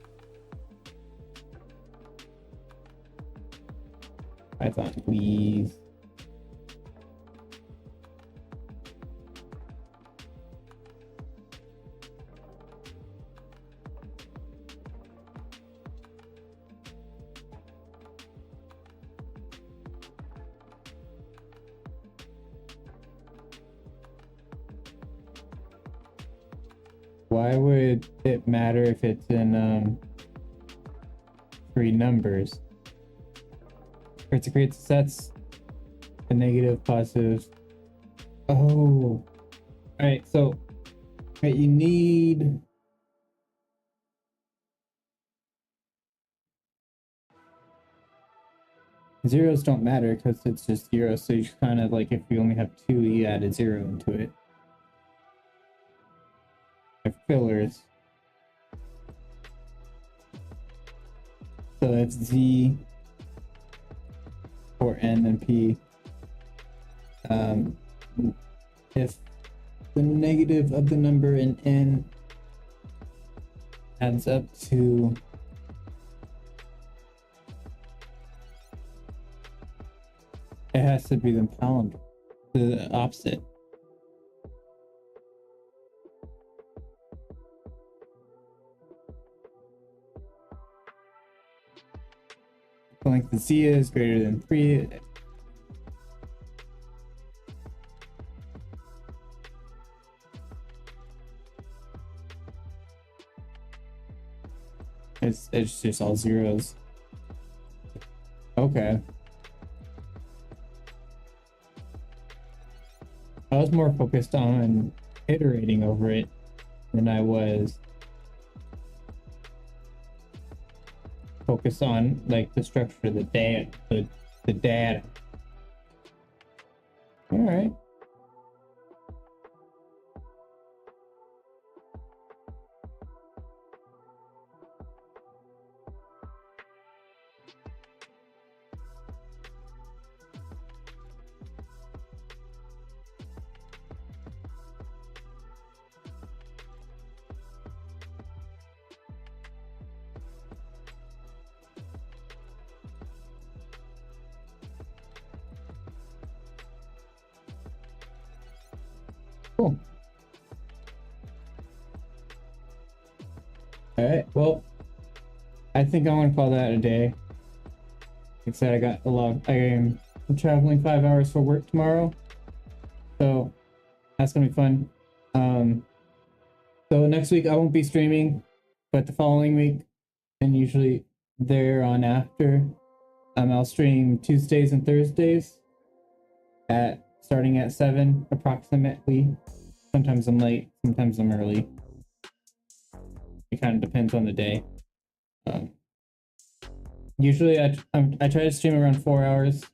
Python, please. Why would it matter if it's in three numbers? It creates sets, the negative, positive. Oh, all right. So, right, you need. Zeros don't matter because it's just zero. So you kind of like if you only have two, you add a zero into it. They're fillers. So that's Z or N and P. If the negative of the number in N adds up to it has to be the pound, the opposite. So like the Z is greater than 3. It's just all zeros. Okay. I was more focused on iterating over it than I was focused on like the structure of the data. The data. All right. Cool. All right. Well, I think I'm gonna call that a day. Like I said, I got a lot. I'm traveling 5 hours for work tomorrow, so that's gonna be fun. So next week I won't be streaming, but the following week, and usually there on after, I'll stream Tuesdays and Thursdays at starting at 7 approximately. Sometimes I'm late, sometimes I'm early. It kind of depends on the day. Usually I try to stream around 4 hours.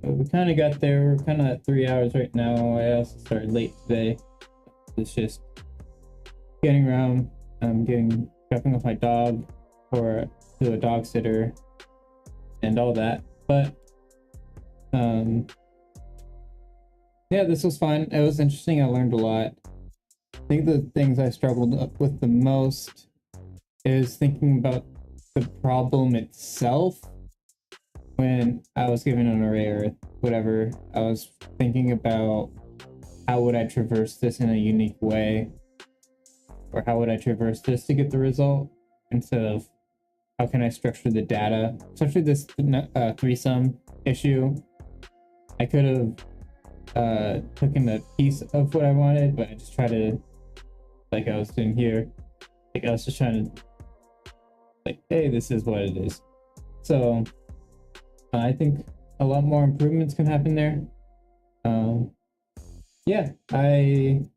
But we kind of got there. We're kind of at 3 hours right now. I also started late today. It's just getting around. I'm dropping off my dog to a dog sitter and all that. But yeah, this was fun. It was interesting. I learned a lot. I think the things I struggled with the most is thinking about the problem itself. When I was given an array or whatever, I was thinking about how would I traverse this in a unique way, or how would I traverse this to get the result, instead of how can I structure the data. Especially this threesome issue, I could have taken a piece of what I wanted, but I just tried to, like I was doing here, like I was just trying to, like, hey, this is what it is. So I think a lot more improvements can happen there. Yeah, I'm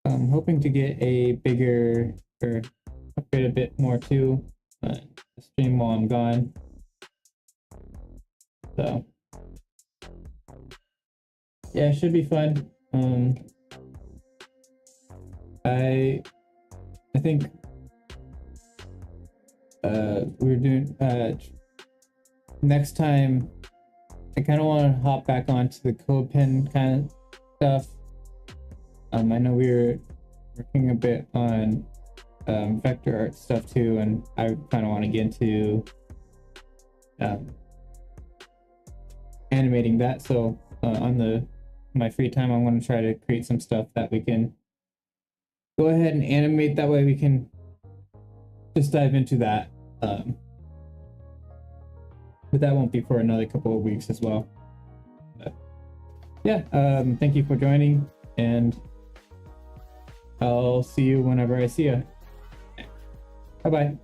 hoping to get a bigger, or upgrade a bit more too. stream while I'm gone. So yeah, it should be fun. I think we're doing next time. I kind of want to hop back onto the code pen kind of stuff. I know we were working a bit on vector art stuff too, and I kind of want to get into animating that. So on my free time, I'm going to try to create some stuff that we can go ahead and animate. That way we can just dive into that. But that won't be for another couple of weeks as well. But yeah, thank you for joining, and I'll see you whenever I see you. Bye bye.